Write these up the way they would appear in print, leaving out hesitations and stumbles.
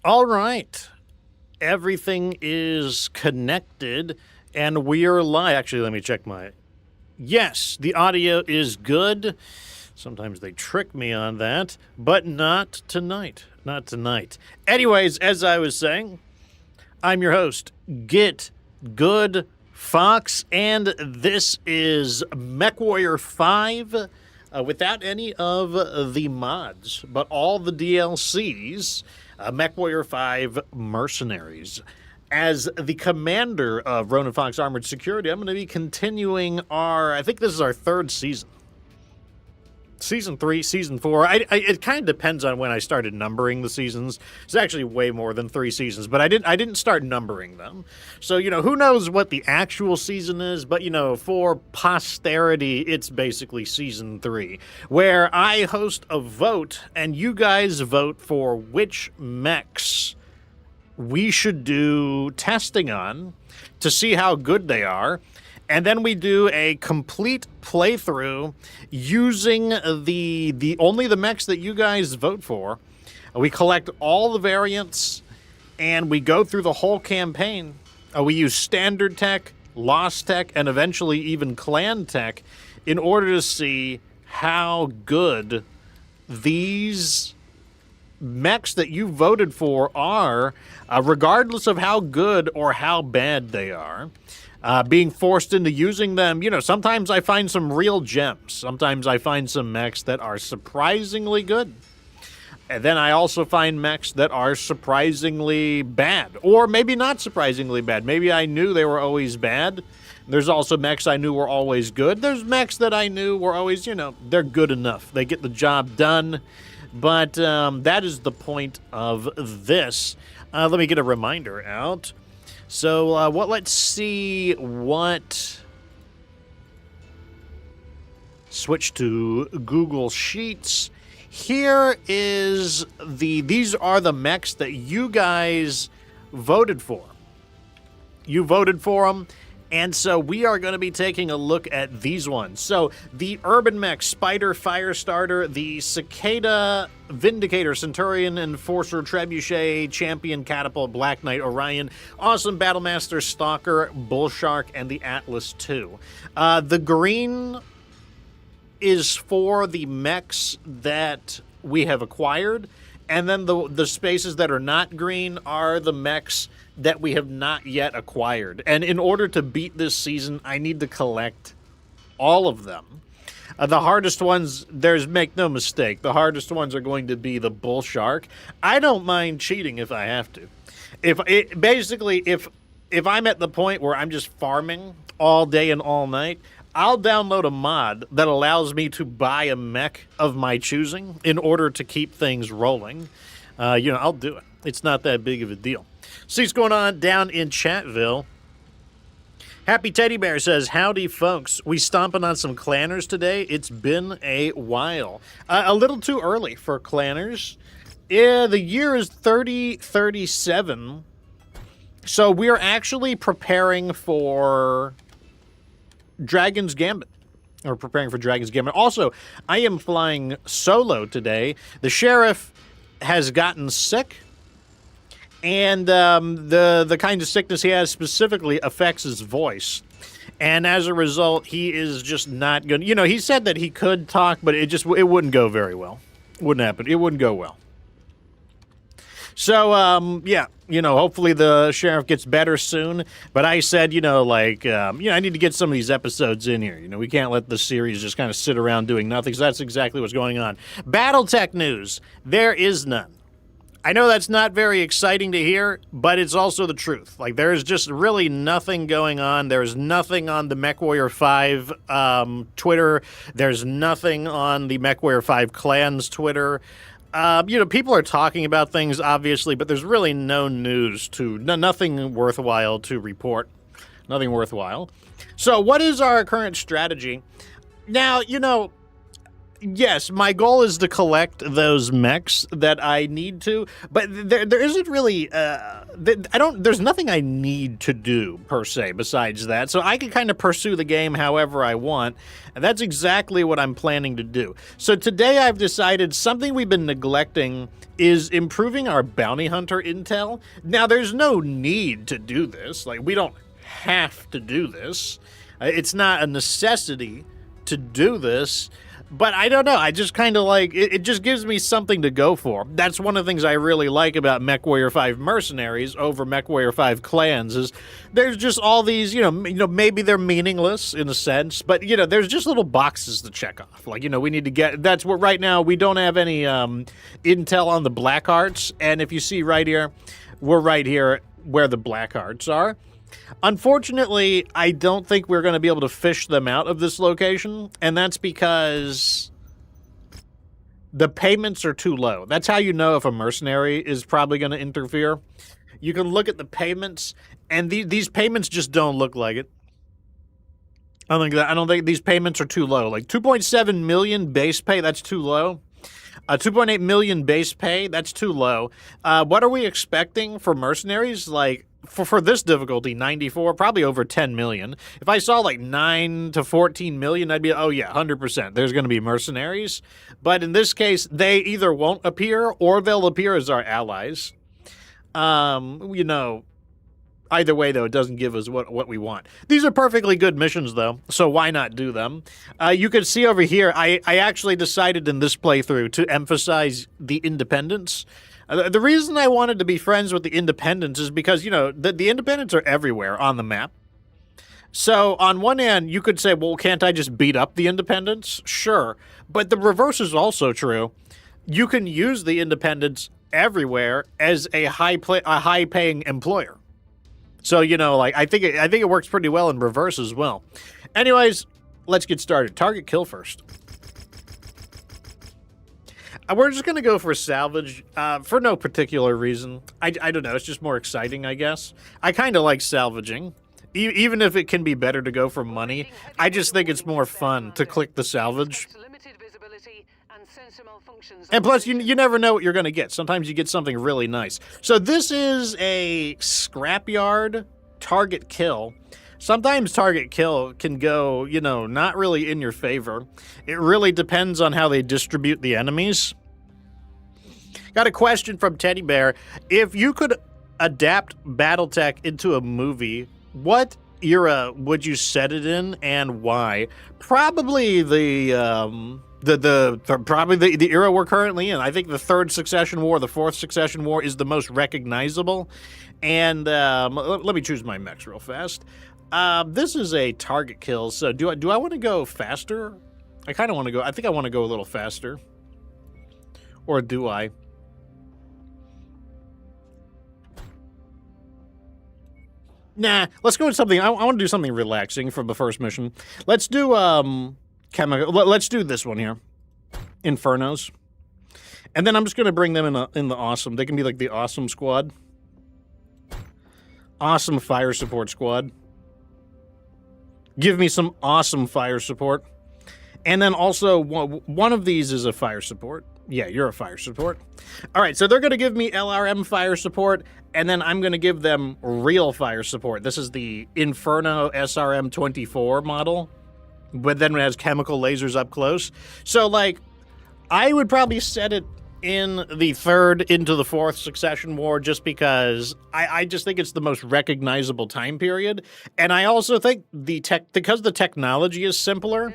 All right. Everything is connected, and we are live. Actually, let me check my... Yes, the audio is good. Sometimes they trick me on that, but not tonight. Not tonight. Anyways, as I was saying, I'm your host, Get Good Fox, and this is MechWarrior 5 without any of the mods, but all the DLCs. MechWarrior 5 Mercenaries. As the commander of Ronin Fox Armored Security, I'm going to be continuing I think this is our third season. Season 3, Season 4. It kind of depends on when I started numbering the seasons. It's actually way more than 3 seasons, but I didn't start numbering them. So, who knows what the actual season is, but, for posterity, it's basically Season 3, where I host a vote, and you guys vote for which mechs we should do testing on to see how good they are. And then we do a complete playthrough using only the mechs that you guys vote for. We collect all the variants, and we go through the whole campaign. We use standard tech, lost tech, and eventually even clan tech in order to see how good these mechs that you voted for are, regardless of how good or how bad they are. Being forced into using them, sometimes I find some real gems. Sometimes I find some mechs that are surprisingly good. And then I also find mechs that are surprisingly bad. Or maybe not surprisingly bad. Maybe I knew they were always bad. There's also mechs I knew were always good. There's mechs that I knew were always, they're good enough. They get the job done. But that is the point of this. Let me get a reminder out. So, let's see what... Switch to Google Sheets. Here is these are the mechs that you guys voted for. You voted for them. And so we are going to be taking a look at these ones. So the Urban Mech, Spider, Firestarter, the Cicada, Vindicator, Centurion, Enforcer, Trebuchet, Champion, Catapult, Black Knight, Orion, Awesome Battlemaster, Stalker, Bullshark, and the Atlas II. The green is for the mechs that we have acquired. And then the spaces that are not green are the mechs that we have not yet acquired. And in order to beat this season, I need to collect all of them. The hardest ones, make no mistake, the hardest ones are going to be the Bull Shark. I don't mind cheating if I have to. If I'm at the point where I'm just farming all day and all night, I'll download a mod that allows me to buy a mech of my choosing in order to keep things rolling. I'll do it. It's not that big of a deal. See what's going on down in Chatville. Happy Teddy Bear says, howdy, folks. We stomping on some clanners today. It's been a while. A little too early for clanners. Yeah, the year is 3037. So we are actually preparing for Dragon's Gambit. Or preparing for Dragon's Gambit. Also, I am flying solo today. The sheriff has gotten sick. And the kind of sickness he has specifically affects his voice. And as a result, he is just not going to... he said that he could talk, but it wouldn't go very well. Wouldn't happen. It wouldn't go well. So, hopefully the sheriff gets better soon. But I said, I need to get some of these episodes in here. We can't let the series just kind of sit around doing nothing. So that's exactly what's going on. Battletech news. There is none. I know that's not very exciting to hear, but it's also the truth. There's just really nothing going on. There's nothing on the MechWarrior 5 Twitter. There's nothing on the MechWarrior 5 Clans Twitter. People are talking about things, obviously, but there's really no news nothing worthwhile to report. Nothing worthwhile. So what is our current strategy? Now, Yes, my goal is to collect those mechs that I need to, but there isn't really there's nothing I need to do per se besides that. So I can kind of pursue the game however I want, and that's exactly what I'm planning to do. So today I've decided something we've been neglecting is improving our bounty hunter intel. Now there's no need to do this. Like, we don't have to do this. It's not a necessity to do this. But I don't know, I just kind of like, it just gives me something to go for. That's one of the things I really like about MechWarrior 5 Mercenaries over MechWarrior 5 Clans is there's just all these, you know, maybe they're meaningless in a sense, but, you know, there's just little boxes to check off. Like, you know, we need to get, that's what right now, we don't have any intel on the black hearts, and if you see right here, we're right here where the black hearts are. Unfortunately, I don't think we're going to be able to fish them out of this location, and that's because the payments are too low. That's how you know if a mercenary is probably going to interfere. You can look at the payments, and these payments just don't look like it. I don't think these payments are too low. Like 2.7 million base pay, that's too low. 2.8 million base pay, that's too low. What are we expecting for mercenaries? Like, for this difficulty, 94, probably over 10 million. If I saw like 9 to 14 million, I'd be, oh yeah, 100%. There's going to be mercenaries. But in this case, they either won't appear or they'll appear as our allies. You know, either way, though, it doesn't give us what we want. These are perfectly good missions, though, so why not do them? You can see over here, I actually decided in this playthrough to emphasize the independents. The reason I wanted to be friends with the independents is because, you know, the independents are everywhere on the map. So, on one hand, you could say, well, can't I just beat up the independents? Sure. But the reverse is also true. You can use the independents everywhere as a high-paying employer. So, you know, like, I think it works pretty well in reverse as well. Anyways, let's get started. Target kill first. We're just going to go for salvage for no particular reason. I don't know. It's just more exciting, I guess. I kind of like salvaging. Even if it can be better to go for money, I just think it's more fun to click the salvage. And plus, you never know what you're going to get. Sometimes you get something really nice. So this is a scrapyard target kill. Sometimes target kill can go, you know, not really in your favor. It really depends on how they distribute the enemies. Got a question from Teddy Bear. If you could adapt Battletech into a movie, what era would you set it in and why? Probably the era we're currently in. I think the third succession war, the fourth succession war is the most recognizable. And let me choose my mechs real fast. This is a target kill, so do I want to go faster? I kind of want to go, I think I want to go a little faster. Or do I? Nah, let's go with something, I want to do something relaxing for the first mission. Let's do, let's do this one here. Infernos. And then I'm just going to bring them in the awesome, they can be like the awesome squad. Awesome fire support squad. Give me some awesome fire support. And then also, one of these is a fire support. Yeah, you're a fire support. All right, so they're going to give me LRM fire support, and then I'm going to give them real fire support. This is the Inferno SRM-24 model, but then it has chemical lasers up close. So, like, I would probably set it in the third into the fourth succession war just because I just think it's the most recognizable time period. And I also think because the technology is simpler,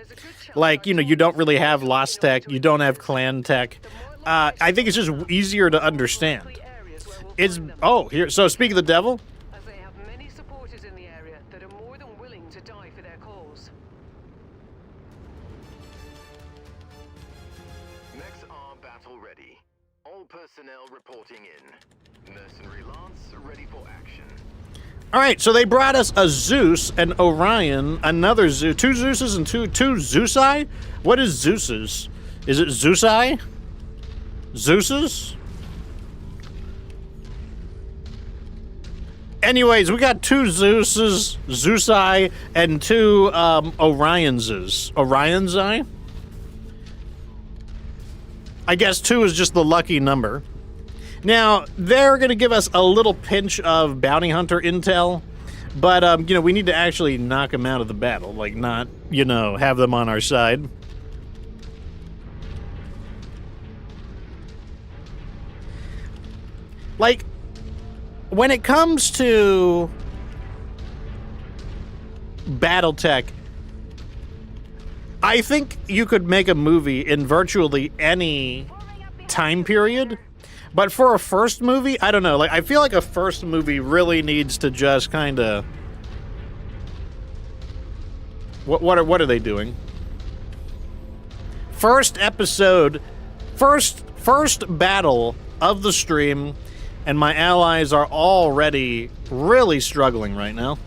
like, you know, you don't really have lost tech, you don't have clan tech. I think it's just easier to understand. It's, oh, here, so speak of the devil. As they have many supporters in the area that are more than willing to die for their cause. Mechs are battle ready. All personnel reporting in. Mercenary Lance ready for action. All right, so they brought us a Zeus, an Orion, another Zeus, two Zeuses and two Zeusi? What is Zeus's? Is it Zeusi? Zeus's? Anyways, we got two Zeuses, Zeusi, and two Orionses. Orionsi? I guess 2 is just the lucky number. Now, they're going to give us a little pinch of bounty hunter intel, but, you know, we need to actually knock them out of the battle, like not, you know, have them on our side. Like, when it comes to Battletech, I think you could make a movie in virtually any time period, but for a first movie, I don't know. Like, I feel like a first movie really needs to just kind of... What are they doing? First episode, first battle of the stream, and my allies are already really struggling right now.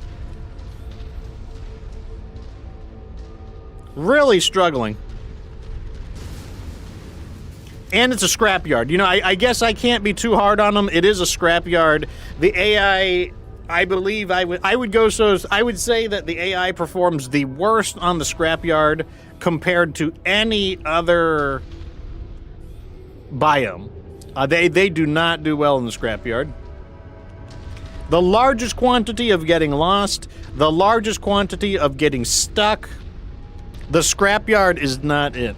Really struggling. And it's a scrapyard. You know, I guess I can't be too hard on them. It is a scrapyard. The AI, I believe I would go so... I would say that the AI performs the worst on the scrapyard compared to any other biome. They do not do well in the scrapyard. The largest quantity of getting lost, the largest quantity of getting stuck, the scrapyard is not it.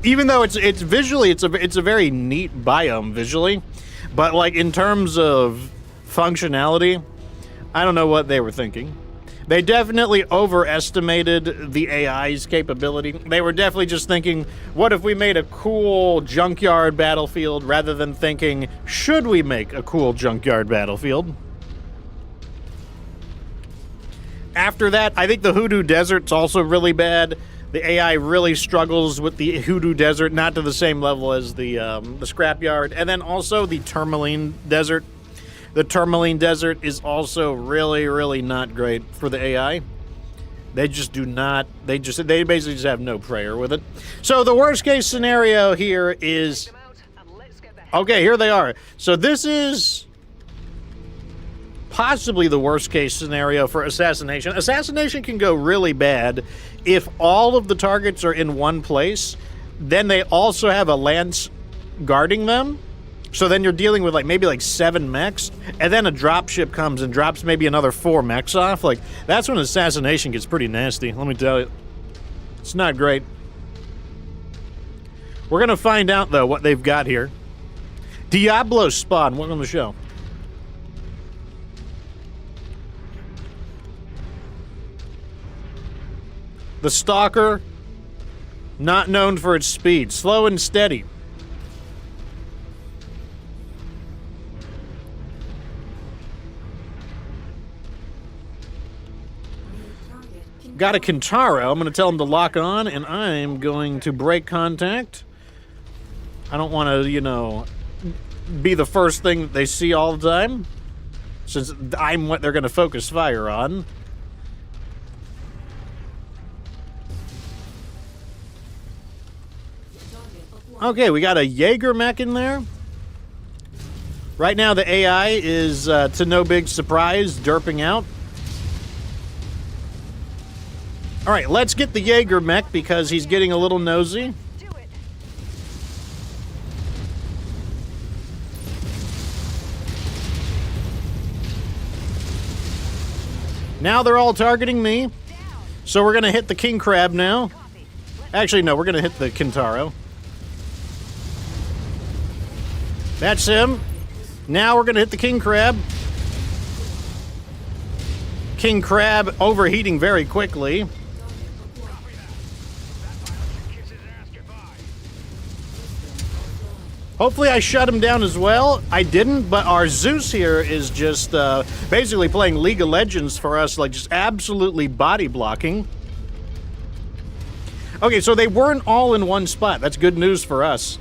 Even though it's visually, it's a very neat biome visually, but like in terms of functionality, I don't know what they were thinking. They definitely overestimated the AI's capability. They were definitely just thinking, what if we made a cool junkyard battlefield, rather than thinking, should we make a cool junkyard battlefield? After that, I think the Hoodoo Desert's also really bad. The AI really struggles with the Hoodoo Desert, not to the same level as the Scrapyard. And then also the Tourmaline Desert. The Tourmaline Desert is also really, really not great for the AI. They just do not, they basically just have no prayer with it. So the worst case scenario here is, okay, here they are. So this is possibly the worst case scenario for assassination. Assassination can go really bad if all of the targets are in one place. Then they also have a lance guarding them. So then you're dealing with maybe 7 mechs, and then a dropship comes and drops maybe another 4 mechs off. Like, that's when assassination gets pretty nasty, let me tell you. It's not great. We're gonna find out, though, what they've got here. Diablo Spawn, welcome to the show. The Stalker, not known for its speed. Slow and steady. Got a Kintaro. I'm going to tell him to lock on, and I'm going to break contact. I don't want to, you know, be the first thing that they see all the time, since I'm what they're going to focus fire on. Okay, we got a Jaeger mech in there. Right now, the AI is, to no big surprise, derping out. All right, let's get the Jaeger mech because he's getting a little nosy. Now they're all targeting me. So we're going to hit the King Crab now. Actually, no, we're going to hit the Kintaro. That's him. Now we're going to hit the King Crab. King Crab overheating very quickly. Hopefully I shut him down as well. I didn't, but our Zeus here is just basically playing League of Legends for us, like just absolutely body blocking. Okay, so they weren't all in one spot. That's good news for us.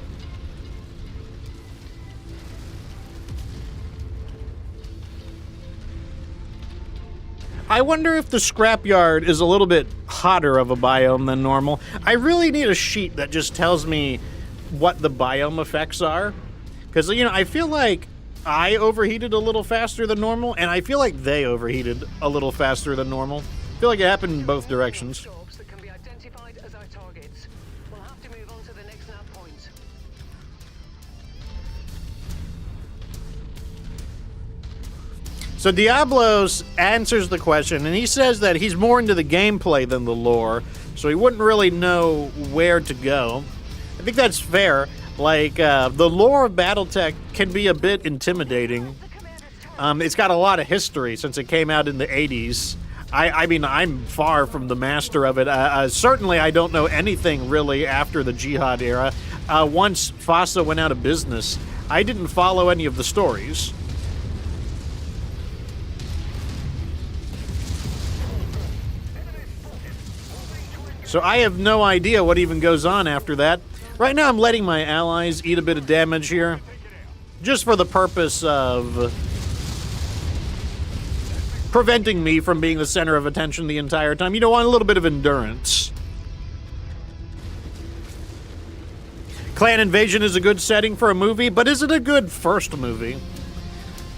I wonder if the scrapyard is a little bit hotter of a biome than normal. I really need a sheet that just tells me what the biome effects are. Because, you know, I feel like I overheated a little faster than normal, and I feel like they overheated a little faster than normal. I feel like it happened in both directions. That can be identified as our targets. We'll have to move on to the next nav point. So Diablos answers the question, and he says that he's more into the gameplay than the lore, so he wouldn't really know where to go. I think that's fair. Like, the lore of BattleTech can be a bit intimidating. It's got a lot of history since it came out in the 80s. I mean, I'm far from the master of it. Certainly, I don't know anything really after the Jihad era. Once FASA went out of business, I didn't follow any of the stories. So I have no idea what even goes on after that. Right now, I'm letting my allies eat a bit of damage here, just for the purpose of preventing me from being the center of attention the entire time. You know, on a little bit of endurance. Clan Invasion is a good setting for a movie, but is it a good first movie?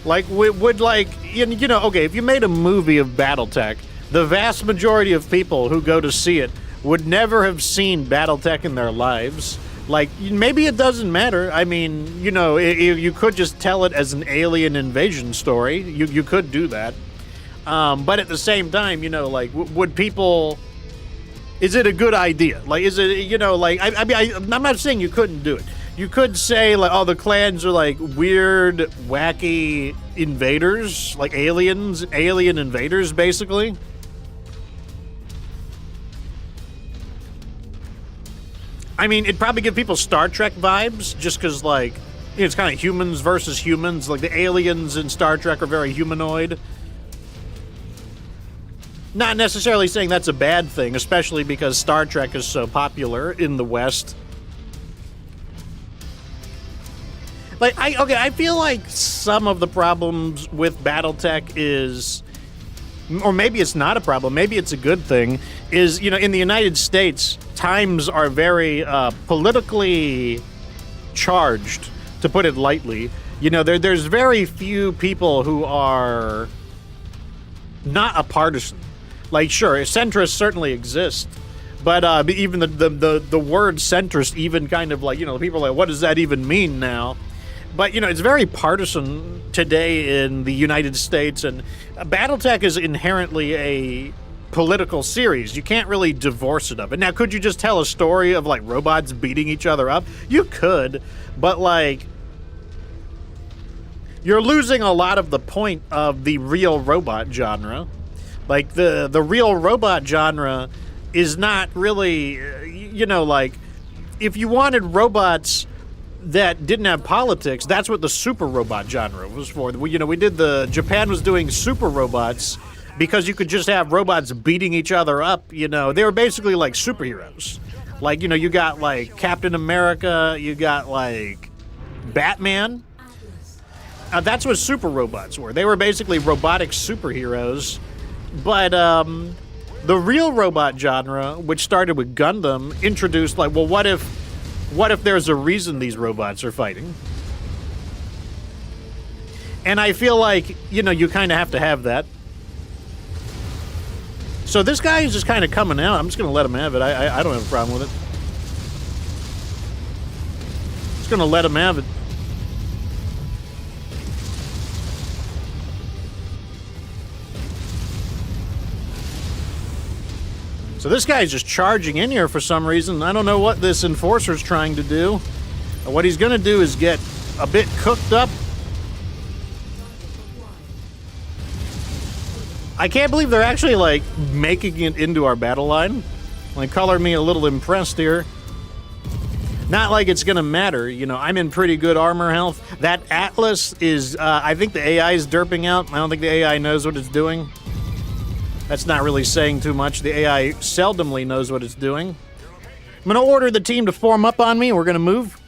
Like, would like, you know, okay, if you made a movie of BattleTech, the vast majority of people who go to see it would never have seen BattleTech in their lives. Like, maybe it doesn't matter. I mean, you know, you could just tell it as an alien invasion story. You could do that. But at the same time, you know, like, would people... Is it a good idea? Like, is it, you know, like... I mean, I'm not saying you couldn't do it. You could say, like, oh, the clans are, like, weird, wacky invaders. Like, alien invaders, basically. I mean, it'd probably give people Star Trek vibes, just because, like, you know, it's kind of humans versus humans. Like, the aliens in Star Trek are very humanoid. Not necessarily saying that's a bad thing, especially because Star Trek is so popular in the West. Like, I feel like some of the problems with BattleTech is... Or maybe it's not a problem, maybe it's a good thing, is, you know, in the United States, times are very politically charged, to put it lightly. You know, there's very few people who are not a partisan. Like, sure, centrists certainly exist, but even the word centrist even kind of like, you know, people are like, what does that even mean now? But, you know, it's very partisan today in the United States, and BattleTech is inherently a political series. You can't really divorce it of it. Now, could you just tell a story of, like, robots beating each other up? You could, but, like, you're losing a lot of the point of the real robot genre. Like, the real robot genre is not really, you know, like, if you wanted robots that didn't have politics, that's what the super robot genre was for. You know, Japan was doing super robots because you could just have robots beating each other up, you know. They were basically like superheroes. Like, you know, you got, like, Captain America, you got, like, Batman. That's what super robots were. They were basically robotic superheroes. But the real robot genre, which started with Gundam, introduced, like, well, what if there's a reason these robots are fighting? And I feel like, you know, you kind of have to have that. So this guy is just kind of coming out. I'm just going to let him have it. I don't have a problem with it. Just going to let him have it. So this guy's just charging in here for some reason. I don't know what this enforcer's trying to do. What he's going to do is get a bit cooked up. I can't believe they're actually, like, making it into our battle line. Like, color me a little impressed here. Not like it's going to matter. You know, I'm in pretty good armor health. That Atlas is, I think the AI is derping out. I don't think the AI knows what it's doing. That's not really saying too much. The AI seldomly knows what it's doing. I'm going to order the team to form up on me. We're going to move.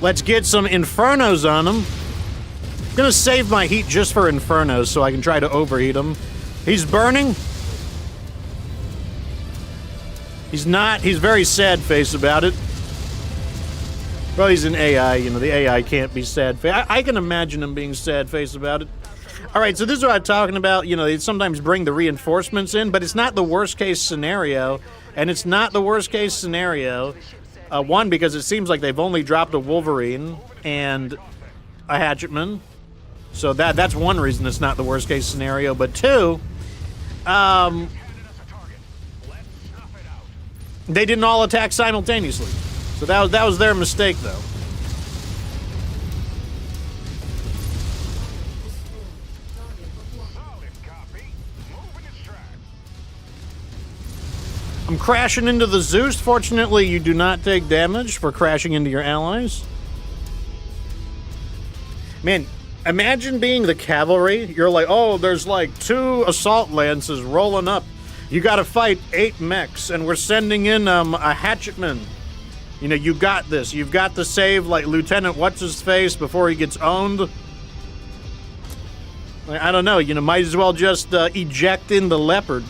Let's get some Infernos on them. I'm gonna save my heat just for Infernos so I can try to overheat him. He's burning. He's not. He's very sad face about it. Well, he's an AI. You know, the AI can't be sad face. I can imagine him being sad face about it. All right, so this is what I'm talking about. You know, they sometimes bring the reinforcements in, but it's not the worst case scenario. And it's not the worst case scenario. One, because it seems like they've only dropped a Wolverine and a Hatchetman. So that's one reason it's not the worst case scenario. But two, they didn't all attack simultaneously. So that was their mistake, though. I'm crashing into the Zeus. Fortunately, you do not take damage for crashing into your allies. Man, imagine being the cavalry. You're like, oh, there's like 2 assault lances rolling up. You gotta fight 8 mechs, and we're sending in a hatchetman. You know, you got this. You've got to save, like, Lieutenant What's-His-Face before he gets owned. Like, I don't know, you know, might as well just eject in the Leopard.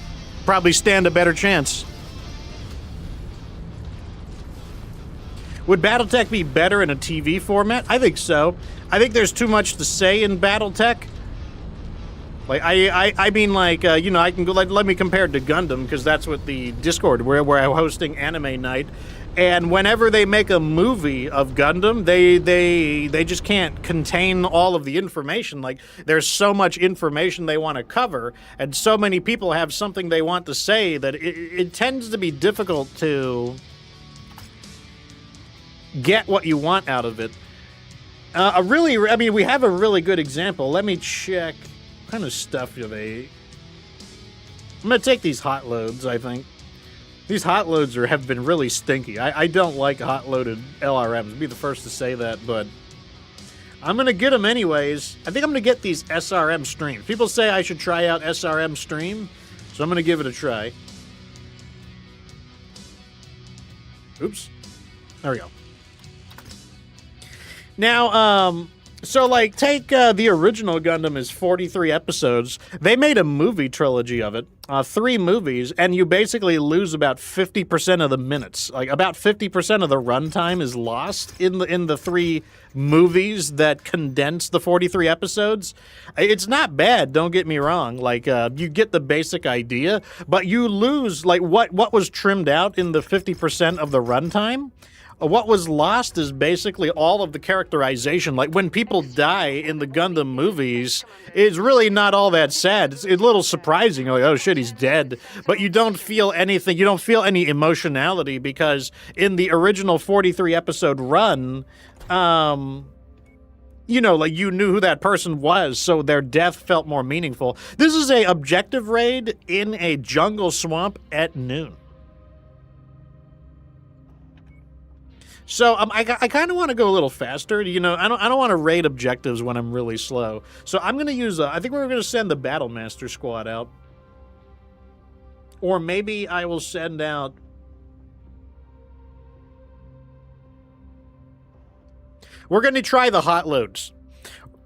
Probably stand a better chance. Would Battletech be better in a TV format? I think so. I think there's too much to say in Battletech. Like, I mean, like, you know, I can go, like, let me compare it to Gundam, because that's what the Discord, where I'm hosting Anime Night. And whenever they make a movie of Gundam, they just can't contain all of the information. Like, there's so much information they want to cover, and so many people have something they want to say that it tends to be difficult to get what you want out of it. I mean, we have a really good example. Let me check. What kind of stuff do they... I'm going to take these hot loads, I think. These hot loads have been really stinky. I don't like hot-loaded LRMs. I'll be the first to say that, but I'm going to get them anyways. I think I'm going to get these SRM streams. People say I should try out SRM stream, so I'm going to give it a try. Oops. There we go. Now, so, like, take the original Gundam is 43 episodes. They made a movie trilogy of it, 3 movies, and you basically lose about 50% of the minutes. Like, about 50% of the runtime is lost in the 3 movies that condense the 43 episodes. It's not bad, don't get me wrong. Like, you get the basic idea, but you lose, like, what was trimmed out in the 50% of the runtime. What was lost is basically all of the characterization. Like, when people die in the Gundam movies, it's really not all that sad. It's a little surprising. You're like, oh shit, he's dead. But you don't feel anything. You don't feel any emotionality because in the original 43 episode run, you know, like, you knew who that person was, so their death felt more meaningful. This is a objective raid in a jungle swamp at noon. So I kind of want to go a little faster. You know, I don't want to raid objectives when I'm really slow. So I'm going to use I think we're going to send the Battlemaster squad out. Or maybe I will send out... We're going to try the hot loads.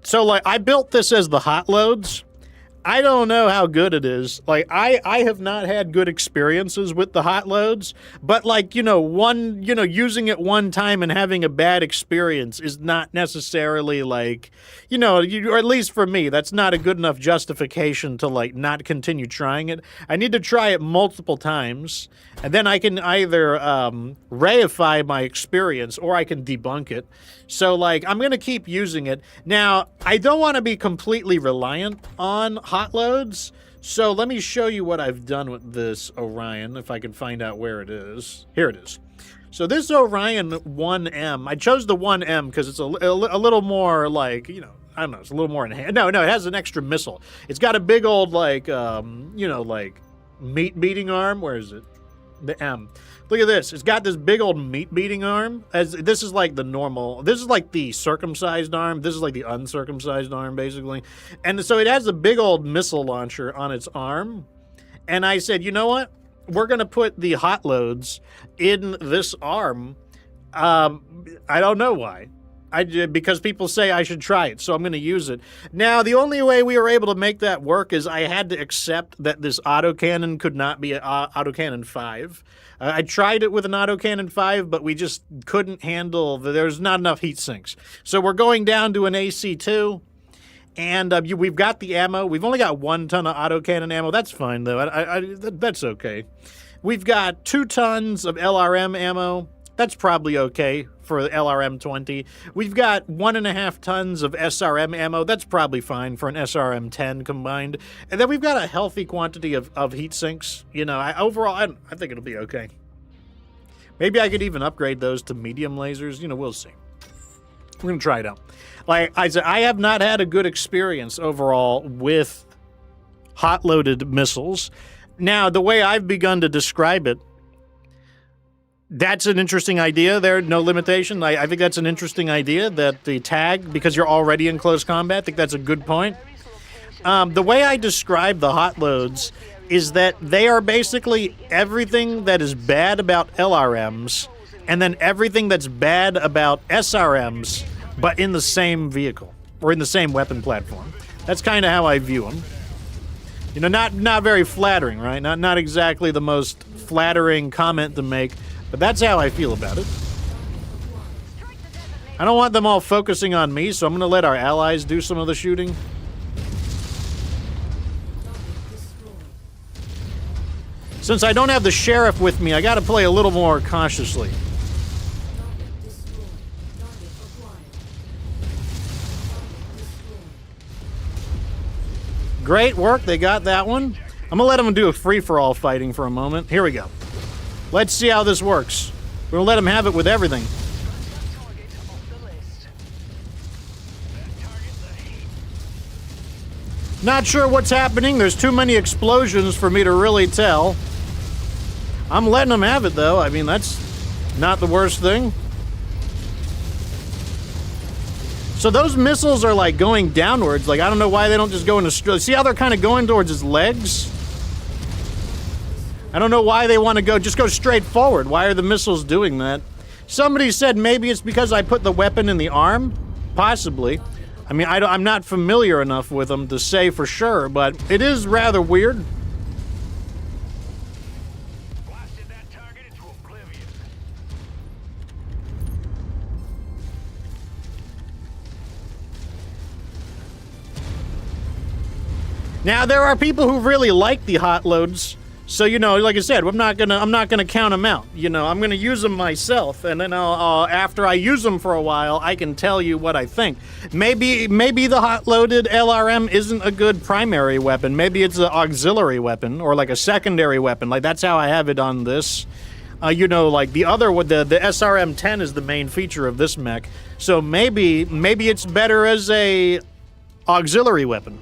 So, like, I built this as the hot loads. I don't know how good it is. Like, I have not had good experiences with the hot loads, but, like, you know, using it one time and having a bad experience is not necessarily, like, you know, or at least for me, that's not a good enough justification to, like, not continue trying it. I need to try it multiple times, and then I can either reify my experience or I can debunk it. So, like, I'm going to keep using it. Now, I don't want to be completely reliant on hot loads, so let me show you what I've done with this Orion, if I can find out where it is. Here it is. So this Orion 1M, I chose the 1M because it's a little more, like, you know, I don't know, it's a little more enhanced. No, it has an extra missile. It's got a big old, like, you know, like, meat-beating arm. Where is it? The M. Look at this. It's got this big old meat-beating arm. This is like the normal. This is like the circumcised arm. This is like the uncircumcised arm, basically. And so it has a big old missile launcher on its arm. And I said, you know what? We're going to put the hot loads in this arm. I don't know why. because people say I should try it, so I'm going to use it. Now, the only way we were able to make that work is I had to accept that this autocannon could not be an autocannon 5. I tried it with an autocannon 5, but we just couldn't handle, there's not enough heat sinks. So we're going down to an AC2, and we've got the ammo. We've only got 1 ton of autocannon ammo. That's fine, though. That's okay. We've got 2 tons of LRM ammo. That's probably okay for the LRM-20. We've got 1.5 tons of SRM ammo. That's probably fine for an SRM-10 combined. And then we've got a healthy quantity of heat sinks. You know, overall, I think it'll be okay. Maybe I could even upgrade those to medium lasers. You know, we'll see. We're going to try it out. Like I said, I have not had a good experience overall with hot-loaded missiles. Now, the way I've begun to describe it, that's an interesting idea there, no limitation. I think that's an interesting idea, that the tag, because you're already in close combat, I think that's a good point. The way I describe the hot loads is that they are basically everything that is bad about LRMs, and then everything that's bad about SRMs, but in the same vehicle, or in the same weapon platform. That's kind of how I view them. You know, not very flattering, right? Not exactly the most flattering comment to make, but that's how I feel about it. I don't want them all focusing on me, so I'm going to let our allies do some of the shooting. Since I don't have the sheriff with me, I got to play a little more cautiously. Great work, they got that one. I'm going to let them do a free-for-all fighting for a moment. Here we go. Let's see how this works. We're going to let them have it with everything. Not sure what's happening. There's too many explosions for me to really tell. I'm letting them have it, though. I mean, that's not the worst thing. So those missiles are, like, going downwards. Like, I don't know why they don't just go in a straight... See how they're kind of going towards his legs? I don't know why they want to just go straight forward. Why are the missiles doing that? Somebody said maybe it's because I put the weapon in the arm. Possibly. I mean, I'm not familiar enough with them to say for sure, but it is rather weird. Blasted that target into oblivion. Now, there are people who really like the hot loads. So, you know, like I said, I'm not gonna count them out. You know, I'm gonna use them myself, and then after I use them for a while, I can tell you what I think. Maybe the hot-loaded LRM isn't a good primary weapon. Maybe it's an auxiliary weapon or like a secondary weapon. Like that's how I have it on this. You know, like the SRM-10 is the main feature of this mech. So maybe it's better as a auxiliary weapon.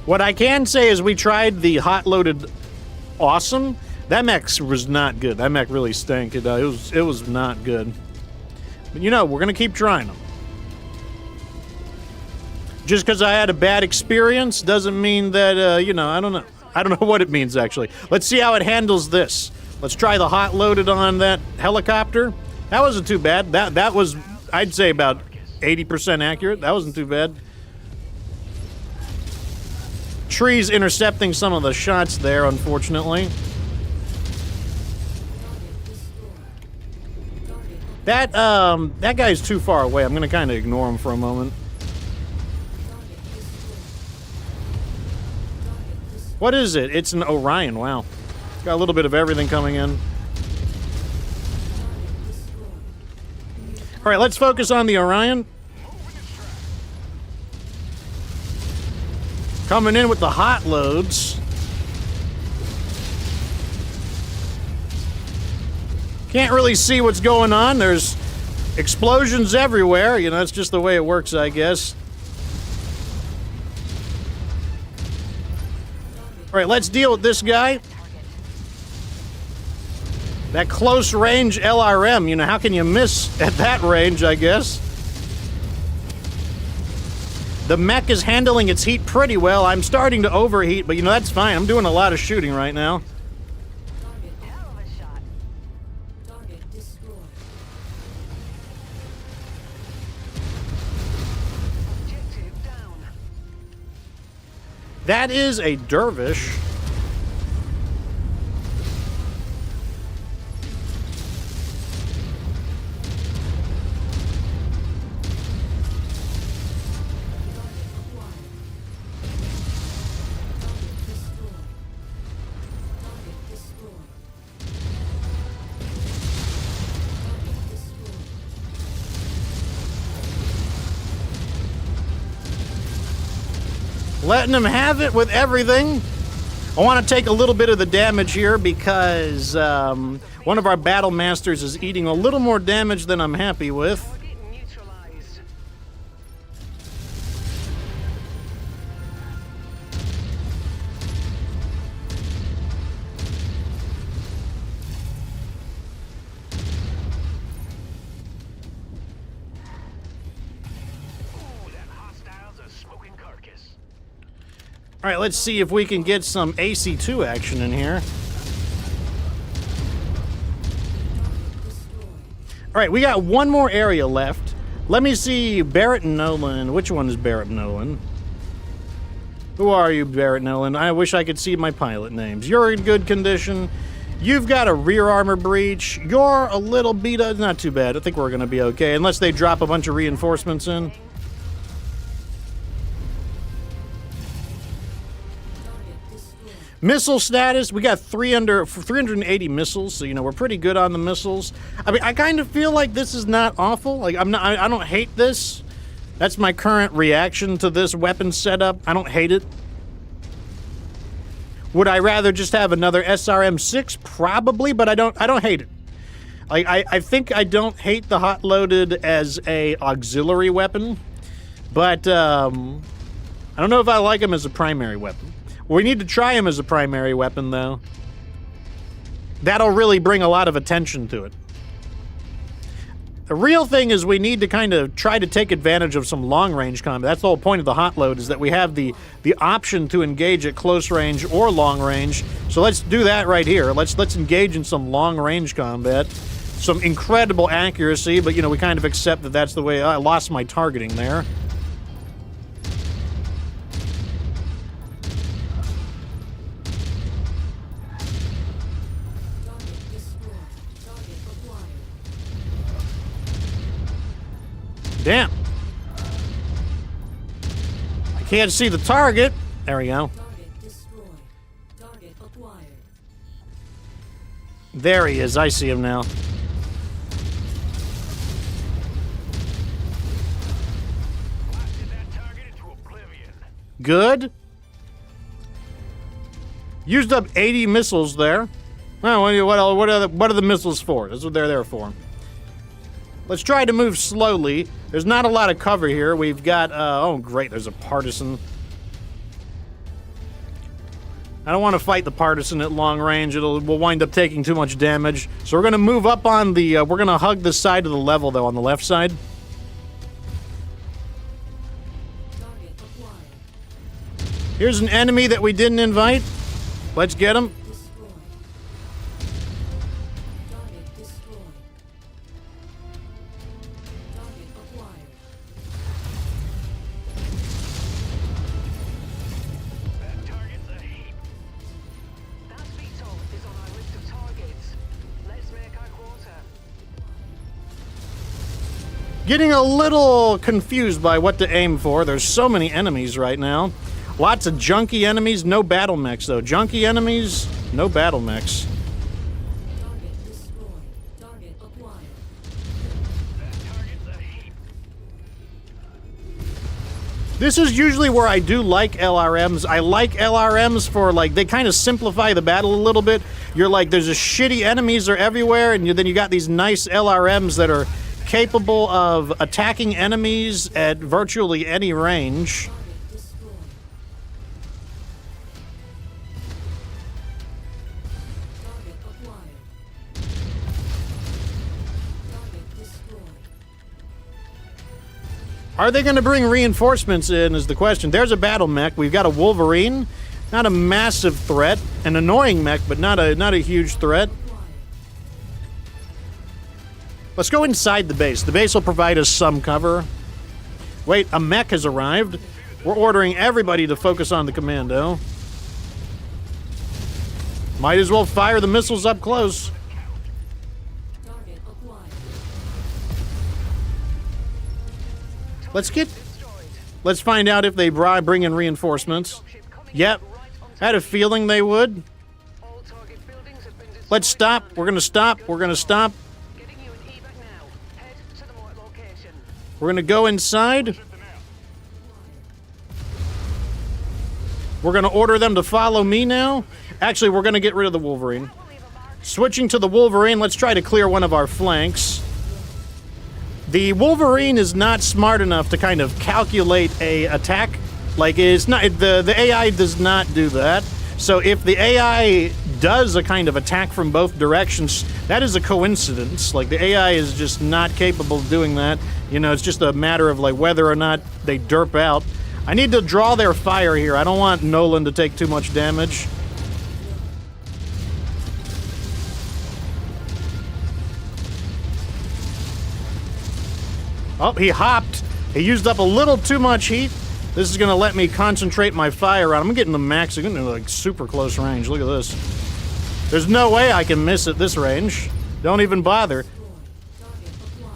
What I can say is we tried the hot-loaded awesome. That mech was not good. That mech really stank. It was not good. But you know, we're going to keep trying them. Just because I had a bad experience doesn't mean that, you know, I don't know. I don't know what it means, actually. Let's see how it handles this. Let's try the hot-loaded on that helicopter. That wasn't too bad. That was, I'd say, about 80% accurate. That wasn't too bad. Trees intercepting some of the shots there, unfortunately. That guy's too far away. I'm gonna kind of ignore him for a moment. What is it? It's an Orion. Wow. It's got a little bit of everything coming in. All right, let's focus on the Orion. Coming in with the hot loads. Can't really see what's going on. There's explosions everywhere. You know, that's just the way it works, I guess. All right, let's deal with this guy. That close range LRM, you know, how can you miss at that range, I guess? The mech is handling its heat pretty well. I'm starting to overheat, but you know, that's fine. I'm doing a lot of shooting right now. That is a dervish. Letting him have it with everything. I want to take a little bit of the damage here because one of our battle masters is eating a little more damage than I'm happy with. Target neutralized. Ooh, that hostile's a smoking carcass. All right, let's see if we can get some AC2 action in here. All right, we got one more area left. Let me see Barrett and Nolan. Which one is Barrett and Nolan? Who are you, Barrett and Nolan? I wish I could see my pilot names. You're in good condition. You've got a rear armor breach. You're a little beat up. Not too bad. I think we're going to be okay, unless they drop a bunch of reinforcements in. Missile status, we got 380 missiles, so you know we're pretty good on the missiles. I mean, I kind of feel like this is not awful. Like I don't hate this. That's my current reaction to this weapon setup. I don't hate it. Would I rather just have another SRM-6? Probably, but I don't hate it. Like I think I don't hate the hot loaded as a auxiliary weapon, but I don't know if I like him as a primary weapon. We need to try him as a primary weapon, though. That'll really bring a lot of attention to it. The real thing is we need to kind of try to take advantage of some long-range combat. That's the whole point of the hot load, is that we have the option to engage at close range or long range. So let's do that right here. Let's engage in some long-range combat. Some incredible accuracy, but, you know, we kind of accept that that's the way. I lost my targeting there. Damn. I can't see the target. There we go. Target destroyed. Target acquired. There he is. I see him now. Blasted that target into oblivion. Good. Used up 80 missiles there. Well, what are the missiles for? That's what they're there for. Let's try to move slowly. There's not a lot of cover here. We've got, oh great, there's a partisan. I don't want to fight the partisan at long range. We'll wind up taking too much damage. So we're going to move up on the, we're going to hug the side of the level, though, on the left side. Target acquired. Here's an enemy that we didn't invite. Let's get him. Destroyed. Target destroyed. Target acquired. That target's a heap. That VTOL is on our list of targets. Let's make our quarter. Getting a little confused by what to aim for. There's so many enemies right now. Lots of junky enemies, no battle mechs though. Junky enemies, no battle mechs. Target destroyed. Target acquired. That target's a heap. This is usually where I do like LRMs. I like LRMs for, like, they kind of simplify the battle a little bit. You're like, there's a shitty enemies are everywhere, and then you got these nice LRMs that are capable of attacking enemies at virtually any range. Target destroyed. Target acquired. Target destroyed. Are they going to bring reinforcements in is the question. There's a battle mech. We've got a Wolverine. Not a massive threat. An annoying mech, but not a huge threat. Let's go inside the base. The base will provide us some cover. Wait, a mech has arrived. We're ordering everybody to focus on the commando. Might as well fire the missiles up close. Target acquired. Let's find out if they bring in reinforcements. Yep. Had a feeling they would. All target buildings have been destroyed. Let's stop. We're gonna stop. We're gonna stop. Getting you an evac now. Head to the marked location. We're gonna go inside. We're gonna order them to follow me now. Actually, we're gonna get rid of the Wolverine. Switching to the Wolverine, let's try to clear one of our flanks. The Wolverine is not smart enough to kind of calculate a attack. Like, it's not the AI does not do that. So if the AI does a kind of attack from both directions, that is a coincidence. Like, the AI is just not capable of doing that. You know, it's just a matter of like whether or not they derp out. I need to draw their fire here. I don't want Nolan to take too much damage. Oh, he hopped. He used up a little too much heat. This is going to let me concentrate my fire on. I'm getting the max. I'm getting to like super close range. Look at this. There's no way I can miss at this range. Don't even bother. Target acquired.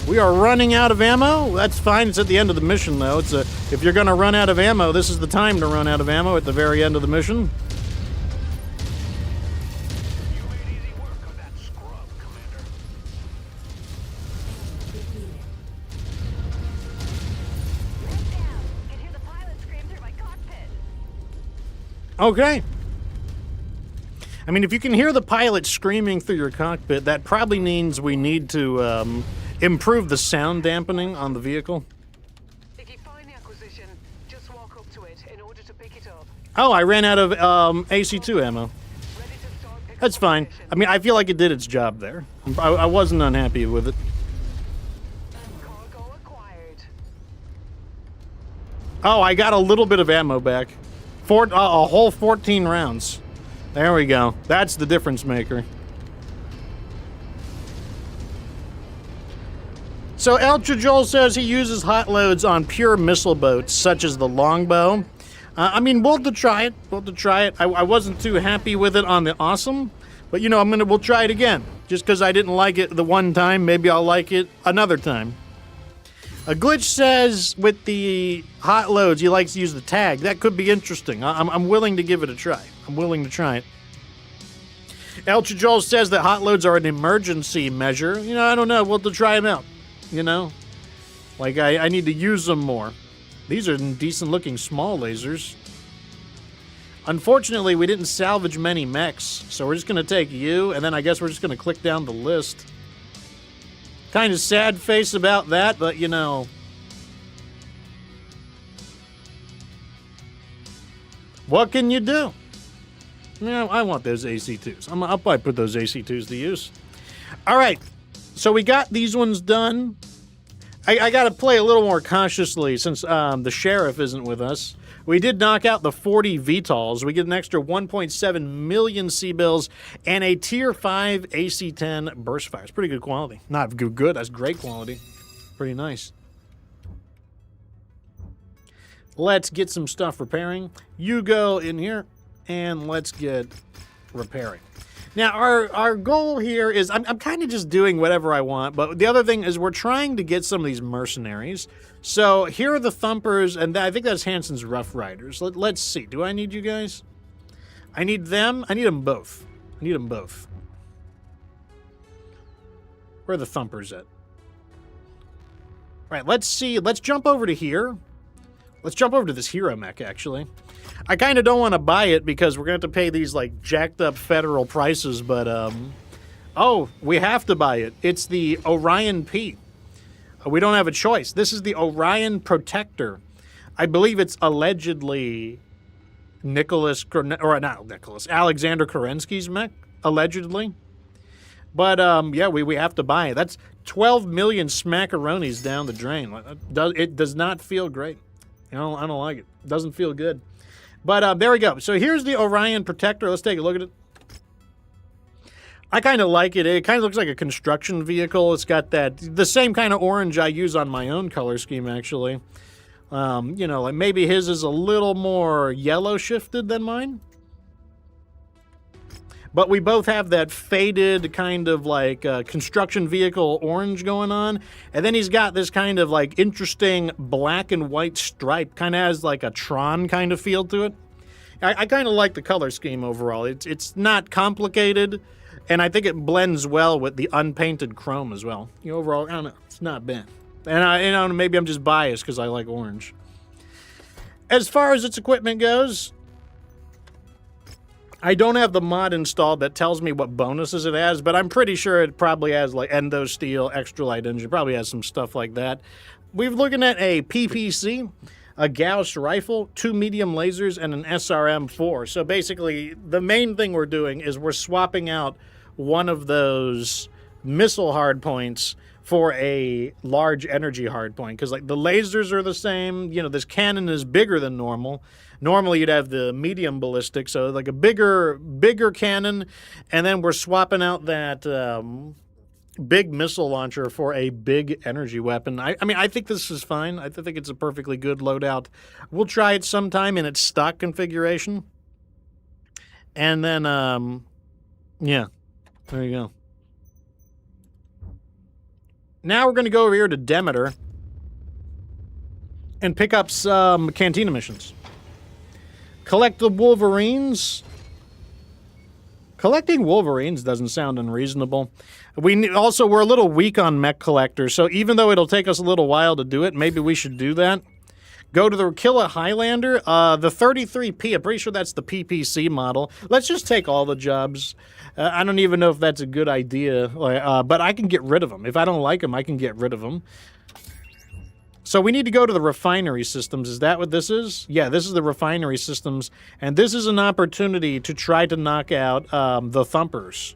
We are running out of ammo. That's fine. It's at the end of the mission, though. If you're going to run out of ammo, this is the time to run out of ammo at the very end of the mission. You made easy work of that scrub, Commander. Defeated. Lift down. Can hear the pilot scream through my cockpit. Okay. I mean, if you can hear the pilot screaming through your cockpit, that probably means we need to improve the sound dampening on the vehicle. If you find the acquisition, just walk up to it in order to pick it up. Oh, I ran out of AC2 ammo. Ready to start picking That's up fine. position. I mean, I feel like it did its job there. I wasn't unhappy with it. Cargo acquired. Oh, I got a little bit of ammo back. A whole 14 rounds. There we go. That's the difference maker. So El Chajol says he uses hot loads on pure missile boats, such as the longbow. I mean, we'll try it. I wasn't too happy with it on the Awesome, but you know, we'll try it again. Just because I didn't like it the one time, maybe I'll like it another time. A Glitch says with the hot loads, he likes to use the tag. That could be interesting. I'm willing to give it a try. I'm willing to try it. El Chajol says that hot loads are an emergency measure. You know, I don't know. We'll have to try them out. You know? Like, I need to use them more. These are decent-looking small lasers. Unfortunately, we didn't salvage many mechs, so we're just going to take you, and then I guess we're just going to click down the list. Kind of sad face about that, but, you know... What can you do? You know, I want those AC2s. I'll probably put those AC2s to use. All right. So we got these ones done. I got to play a little more cautiously since the sheriff isn't with us. We did knock out the 40 VTOLs. We get an extra 1.7 million C-bills and a Tier 5 AC-10 burst fire. It's pretty good quality. Not good. That's great quality. Pretty nice. Let's get some stuff repairing. You go in here, and let's get repairing. Now, our goal here is, I'm kind of just doing whatever I want, but the other thing is we're trying to get some of these mercenaries. So here are the Thumpers, and I think that's Hansen's Rough Riders. Let's see. Do I need you guys? I need them. I need them both. I need them both. Where are the Thumpers at? All right, let's see. Let's jump over to here. Let's jump over to this hero mech, actually. I kind of don't want to buy it because we're going to have to pay these, like, jacked up federal prices, but, oh, we have to buy it. It's the Orion P. We don't have a choice. This is the Orion Protector. I believe it's allegedly Alexander Kerensky's mech, allegedly. But, yeah, we have to buy it. That's 12 million smackaronis down the drain. It does not feel great. I don't like it. It doesn't feel good. But there we go. So here's the Orion Protector. Let's take a look at it. I kind of like it. It kind of looks like a construction vehicle. It's got the same kind of orange I use on my own color scheme, actually. You know, like maybe his is a little more yellow shifted than mine. But we both have that faded kind of like construction vehicle orange going on. And then he's got this kind of like interesting black and white stripe. Kind of has like a Tron kind of feel to it. I kind of like the color scheme overall. It's not complicated. And I think it blends well with the unpainted chrome as well. You know, overall, I don't know. It's not bad. And you know, maybe I'm just biased because I like orange. As far as its equipment goes, I don't have the mod installed that tells me what bonuses it has, but I'm pretty sure it probably has like endo steel, extra light engine, probably has some stuff like that. We're looking at a PPC, a Gauss rifle, 2 medium lasers, and an SRM-4. So basically, the main thing we're doing is we're swapping out one of those missile hardpoints for a large energy hardpoint. Because like the lasers are the same, you know, this cannon is bigger than normal. Normally you'd have the medium ballistic, so like a bigger cannon, and then we're swapping out that big missile launcher for a big energy weapon. I mean, I think this is fine. I think it's a perfectly good loadout. We'll try it sometime in its stock configuration. And then, yeah, there you go. Now we're going to go over here to Demeter and pick up some Cantina missions. Collect the Wolverines. Collecting Wolverines doesn't sound unreasonable. We're a little weak on mech collectors, so even though it'll take us a little while to do it, maybe we should do that. Go to the kill a Highlander. The 33P, I'm pretty sure that's the PPC model. Let's just take all the jobs. I don't even know if that's a good idea, but I can get rid of them. If I don't like them, I can get rid of them. So we need to go to the refinery systems. Is that what this is? Yeah, this is the refinery systems. And this is an opportunity to try to knock out the Thumpers.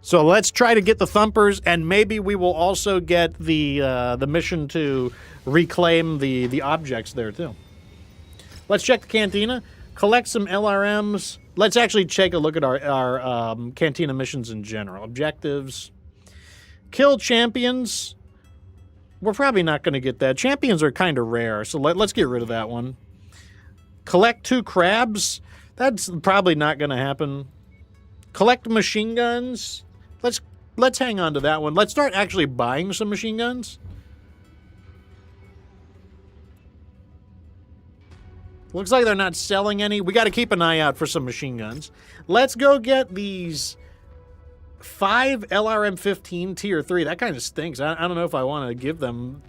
So let's try to get the Thumpers, and maybe we will also get the mission to reclaim the objects there, too. Let's check the Cantina. Collect some LRMs. Let's actually take a look at our Cantina missions in general. Objectives. Kill champions. We're probably not going to get that. Champions are kind of rare, so let's get rid of that one. Collect 2 crabs. That's probably not going to happen. Collect machine guns. Let's hang on to that one. Let's start actually buying some machine guns. Looks like they're not selling any. We got to keep an eye out for some machine guns. Let's go get these 5 LRM-15 Tier 3. That kind of stinks. I don't know if I want to give them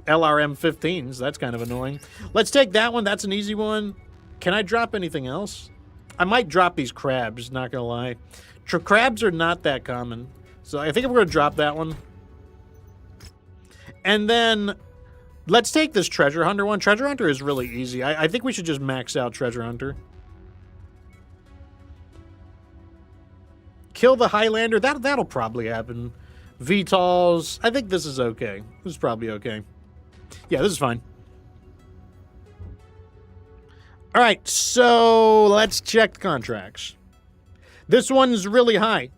LRM-15s. That's kind of annoying. Let's take that one. That's an easy one. Can I drop anything else? I might drop these crabs, not going to lie. Crabs are not that common. So I think we're going to drop that one. And then let's take this Treasure Hunter one. Treasure Hunter is really easy. I think we should just max out Treasure Hunter. Kill the Highlander. That'll probably happen. VTOLs. I think this is okay. This is probably okay. Yeah, this is fine. All right, so let's check the contracts. This one's really high.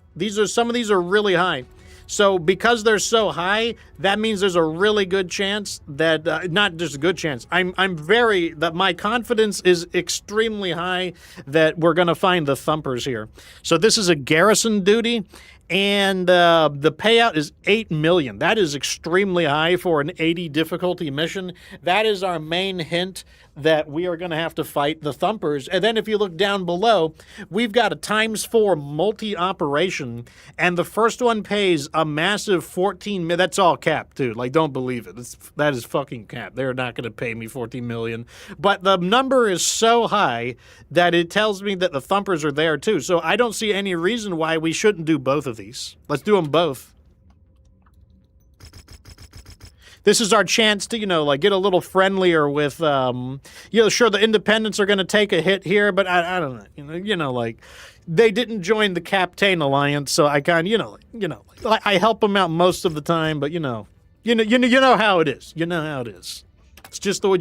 Some of these are really high. So because they're so high, that means there's a really good chance that, not just a good chance, that my confidence is extremely high that we're going to find the Thumpers here. So this is a garrison duty, and the payout is 8 million. That is extremely high for an 80 difficulty mission. That is our main hint that we are going to have to fight the Thumpers. And then if you look down below, we've got a ×4 multi-operation, and the first one pays a massive 14 million. That's all capped, too. Like, don't believe it. That is fucking capped. They're not going to pay me 14 million. But the number is so high that it tells me that the Thumpers are there, too. So I don't see any reason why we shouldn't do both of these. Let's do them both. This is our chance to, get a little friendlier with, sure, the independents are going to take a hit here, but I don't know, they didn't join the Captain Alliance, so I kind of, I help them out most of the time, but you know how it is. You know how it is. It's just the way,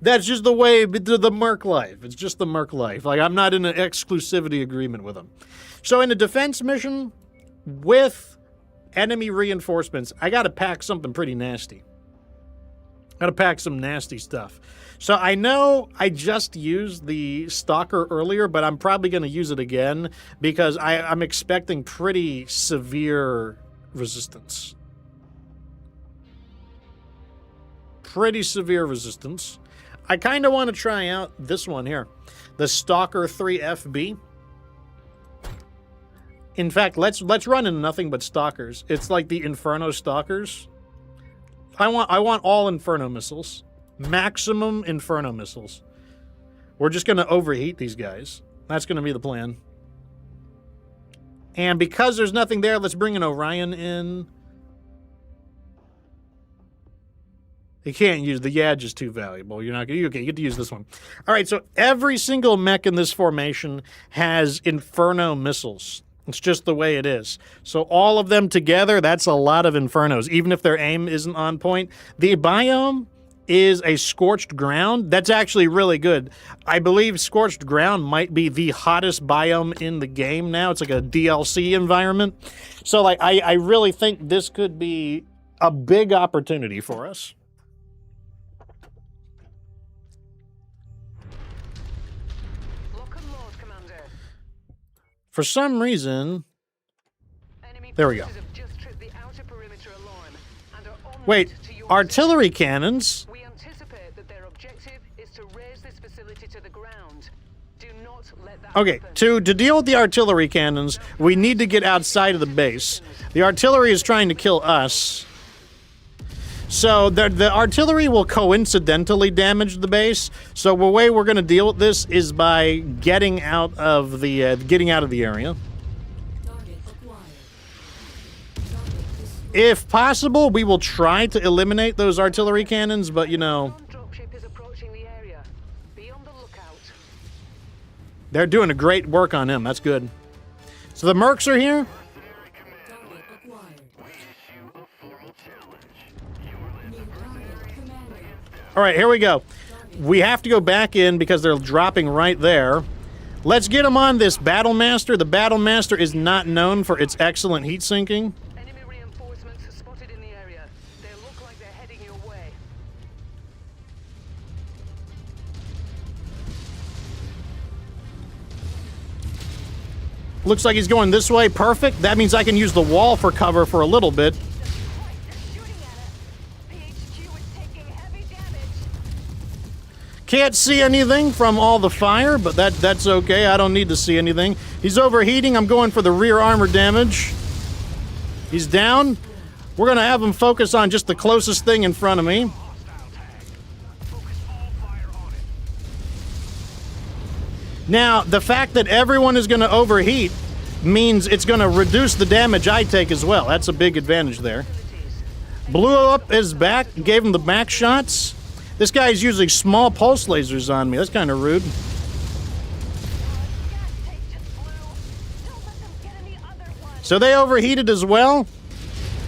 that's just the way, the Merc life. It's just the Merc life. Like, I'm not in an exclusivity agreement with them. So in a defense mission with enemy reinforcements, I got to pack something pretty nasty. Got to pack some nasty stuff. So I know I just used the Stalker earlier, but I'm probably going to use it again because I'm expecting pretty severe resistance. Pretty severe resistance. I kind of want to try out this one here. The Stalker 3FB. In fact, let's run into nothing but Stalkers. It's like the Inferno Stalkers. I want all Inferno missiles. Maximum Inferno missiles. We're just going to overheat these guys. That's going to be the plan. And because there's nothing there, let's bring an Orion in. You can't use the Yadge is too valuable. You're not going. Okay, you get to use this one. All right, so every single mech in this formation has Inferno missiles. It's just the way it is. So all of them together, that's a lot of Infernos, even if their aim isn't on point. The biome is a scorched ground. That's actually really good. I believe scorched ground might be the hottest biome in the game now. It's like a DLC environment. So like I really think this could be a big opportunity for us. Lock and load, Commander. For some reason, Enemy there we go. forces have just tripped the outer perimeter alarm and are en route Wait, to your artillery cannons? We anticipate that their objective is to raise this facility to the ground. Do not let that Okay, happen. to deal with the artillery cannons, we need to get outside of the base. The artillery is trying to kill us. So the artillery will coincidentally damage the base. So the way we're going to deal with this is by getting out of the area. Target acquired. Target destroyed. If possible, we will try to eliminate those artillery cannons, but you know, Dropship is approaching the area. Be on the lookout. they're doing a great work on him. That's good. So the mercs are here. Target acquired. New target commander. All right, here we go. We have to go back in because they're dropping right there. Let's get them on this Battle Master. The Battle Master is not known for its excellent heat sinking. Enemy reinforcements spotted in the area. They look like they're heading your way. Looks like he's going this way. Perfect. That means I can use the wall for cover for a little bit. They're shooting at us. PHQ is taking heavy damage. Can't see anything from all the fire, but that's okay. I don't need to see anything. He's overheating. I'm going for the rear armor damage. He's down. We're going to have him focus on just the closest thing in front of me. Hostile tag. Focus all fire on it. Now, the fact that everyone is going to overheat means it's going to reduce the damage I take as well. That's a big advantage there. Blew up his back, gave him the back shots. This guy's using small pulse lasers on me. That's kind of rude. Gas tank just blew. Don't let them get any other one. So they overheated as well.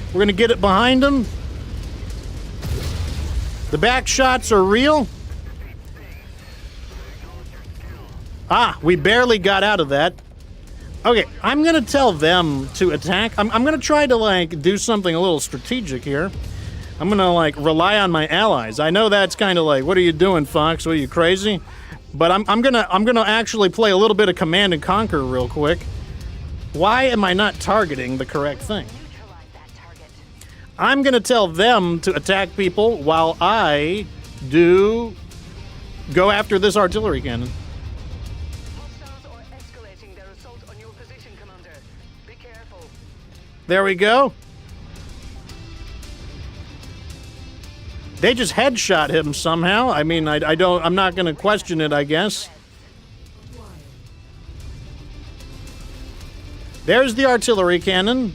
We're going to get it behind them. The back shots are real. Ah, we barely got out of that. Okay, I'm going to tell them to attack. I'm going to try to, like, do something a little strategic here. I'm going to, like, rely on my allies. I know that's kind of like, what are you doing, Fox? What, are you crazy? But I'm going to actually play a little bit of Command and Conquer real quick. Why am I not targeting the correct thing? Neutralize that target. I'm going to tell them to attack people while I do go after this artillery cannon. Hostiles are escalating their assault on your position, Commander. Be careful. There we go. They just headshot him somehow. I mean, I'm not going to question it, I guess. Acquired. There's the artillery cannon.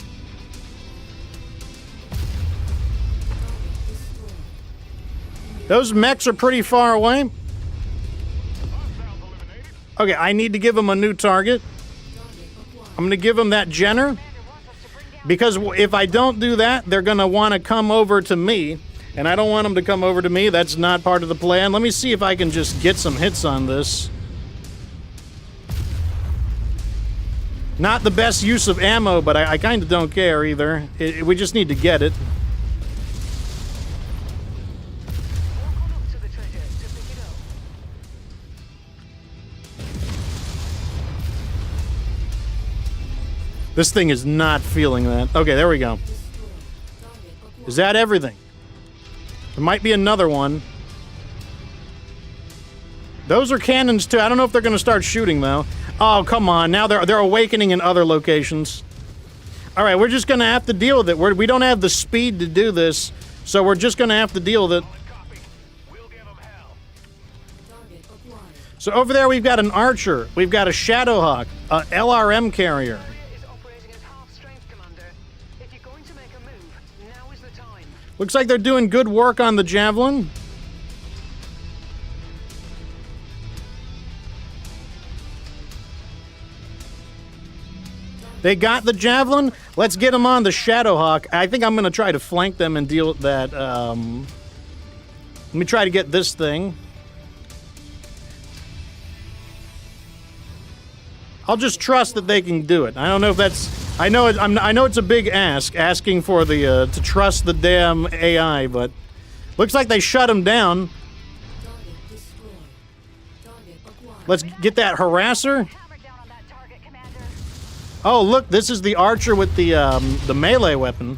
Those mechs are pretty far away. Okay, I need to give him a new target. I'm going to give him that Jenner. Because if I don't do that, they're going to want to come over to me. And I don't want them to come over to me. That's not part of the plan. Let me see if I can just get some hits on this. Not the best use of ammo, but I kind of don't care either. We just need to get it. Walk on up to the treasure to pick it up. This thing is not feeling that. Okay, there we go. Destroyed. Target acquired. Is that everything? There might be another one. Those are cannons too. I don't know if they're going to start shooting though. Oh, come on. Now they're awakening in other locations. All right, we're just going to have to deal with it. We don't have the speed to do this, so we're just going to have to deal with it. Copy. We'll give them hell. Target acquired. So over there we've got an archer. We've got a Shadowhawk, a LRM carrier. Area is operating at half strength, Commander. If you're going to make a move, now is the time. Looks like they're doing good work on the Javelin. They got the Javelin. Let's get them on the Shadowhawk. I think I'm going to try to flank them and deal with that. Let me try to get this thing. I'll just trust that they can do it. I don't know if that's... I know it's a big ask, asking for the to trust the damn AI, but looks like they shut him down. Target destroyed. Target acquired. Let's get that harasser. Hammer down on that target, Commander. Oh, look, this is the archer with the melee weapon.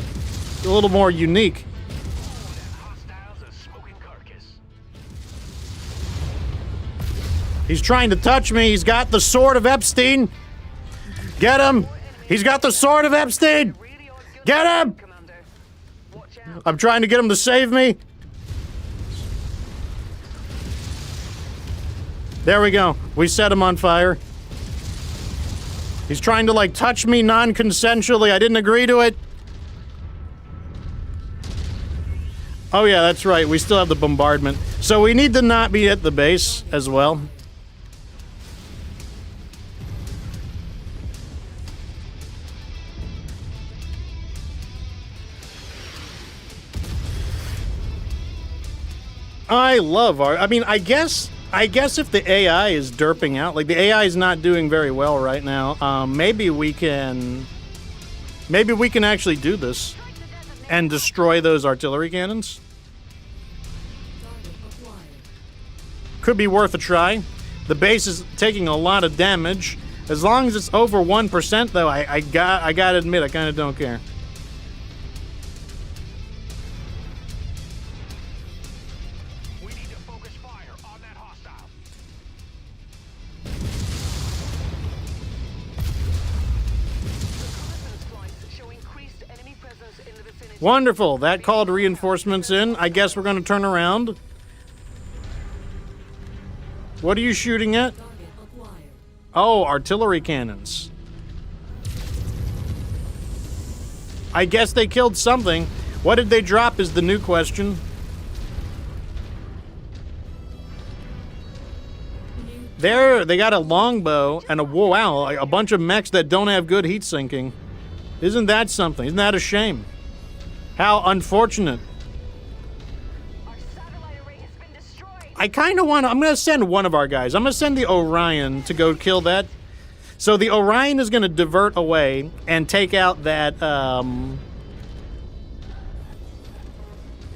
A little more unique. Hostiles a smoking carcass. He's trying to touch me. He's got the sword of Epstein. Get him! He's got the sword of Epstein! Really are good, Get him! Commander. Watch out. I'm trying to get him to save me. There we go. We set him on fire. He's trying to, like, touch me non-consensually. I didn't agree to it. Oh, yeah, that's right. We still have the bombardment. So we need to not be at the base as well. I love our... I mean, I guess if the AI is derping out, like the AI is not doing very well right now, maybe we can actually do this and destroy those artillery cannons. Target acquired. Could be worth a try. The base is taking a lot of damage. As long as it's over 1%, though, I gotta admit, I kind of don't care. We need to focus fire on that hostile. Reconnaissance flights show increased enemy presence in the vicinity. Wonderful. That called reinforcements in. I guess we're going to turn around. What are you shooting at? Target acquired. Oh, artillery cannons. I guess they killed something. What did they drop is the new question. They got a longbow and a wow, a bunch of mechs that don't have good heat sinking. Isn't that something? Isn't that a shame? How unfortunate. Our satellite array has been destroyed. I kind of want to... I'm going to send one of our guys. I'm going to send the Orion to go kill that. So the Orion is going to divert away and take out that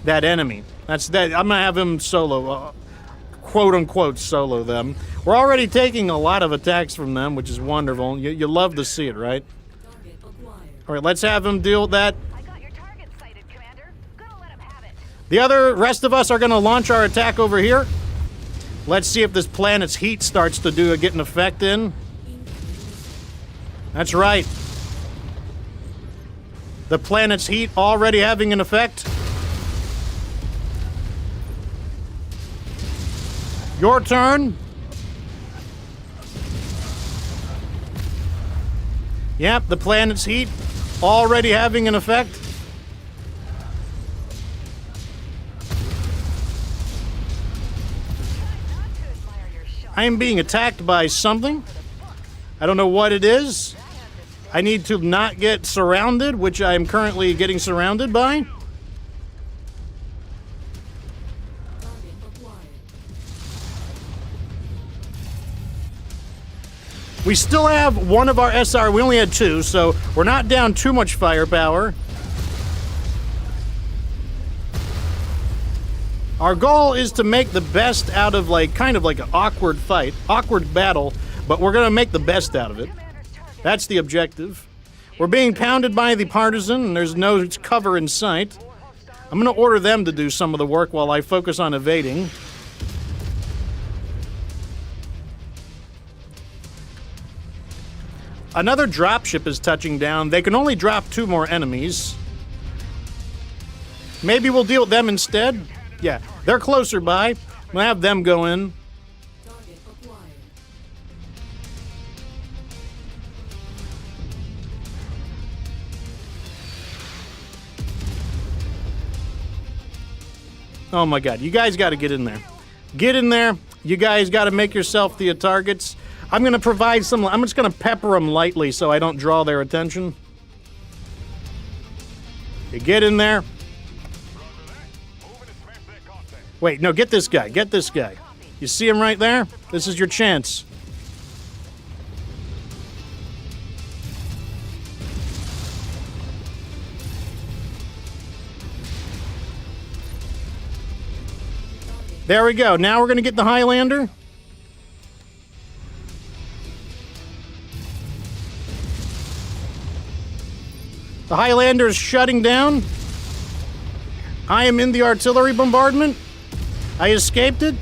that enemy. That's that. I'm going to have him solo, quote unquote solo them. We're already taking a lot of attacks from them, which is wonderful. You love to see it, right? Target acquired. All right, let's have him deal with that. I got your target sighted, Commander. Gonna let him have it. The other rest of us are going to launch our attack over here. Let's see if this planet's heat starts to get an effect in. That's right. The planet's heat already having an effect. Your turn. Yep, the planet's heat already having an effect. Not to admire your shot. I am being attacked by something. I don't know what it is. I need to not get surrounded, which I am currently getting surrounded by. Target acquired. We still have one of our SR. We only had two, so we're not down too much firepower. Our goal is to make the best out of, like, kind of like an awkward fight, awkward battle, but we're going to make the best out of it. That's the objective. We're being pounded by the partisan, and there's no cover in sight. I'm going to order them to do some of the work while I focus on evading. Another dropship is touching down. They can only drop 2 more enemies. Maybe we'll deal with them instead. Yeah, they're closer by. We'll have them go in. Target acquired. Oh my god, you guys got to get in there. Get in there. You guys got to make yourself the targets. I'm going to provide some... I'm just going to pepper them lightly so I don't draw their attention. You get in there. Wait, no, get this guy. Get this guy. You see him right there? This is your chance. There we go. Now we're going to get the Highlander. The Highlander is shutting down. I am in the artillery bombardment. I escaped it.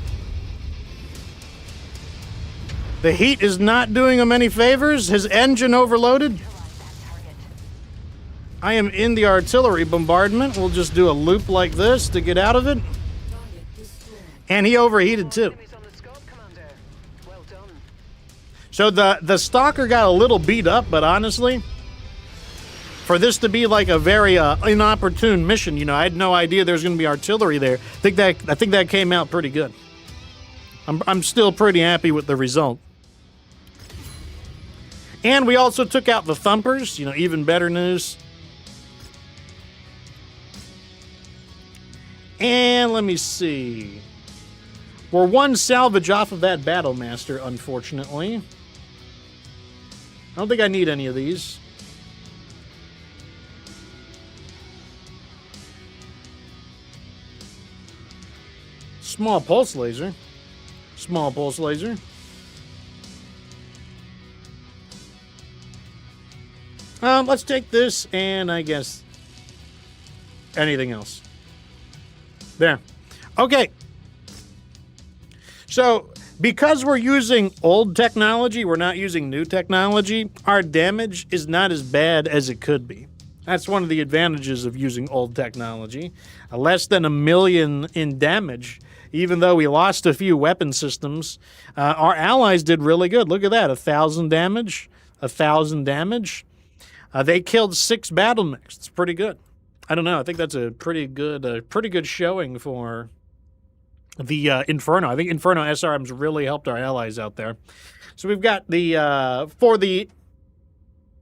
The heat is not doing him any favors. His engine overloaded. I am in the artillery bombardment. We'll just do a loop like this to get out of it. Target destroyed. And he overheated too. Enemies on the scope, Commander. Well done. So the Stalker got a little beat up, but honestly, for this to be like a very inopportune mission, you know, I had no idea there was going to be artillery there. I think that came out pretty good. I'm still pretty happy with the result. And we also took out the Thumpers, you know, even better news. And let me see. We're 1 salvage off of that Battlemaster, unfortunately. I don't think I need any of these. Small pulse laser. Small pulse laser. Let's take this and I guess anything else. There. Okay. So, because we're using old technology, we're not using new technology, our damage is not as bad as it could be. That's one of the advantages of using old technology. Less than 1 million in damage. Even though we lost a few weapon systems, our allies did really good. Look at that, 1,000 damage, 1,000 damage. They killed 6 battle mechs. It's pretty good. I don't know. I think that's a pretty good showing for the Inferno. I think Inferno SRMs really helped our allies out there. So we've got the for the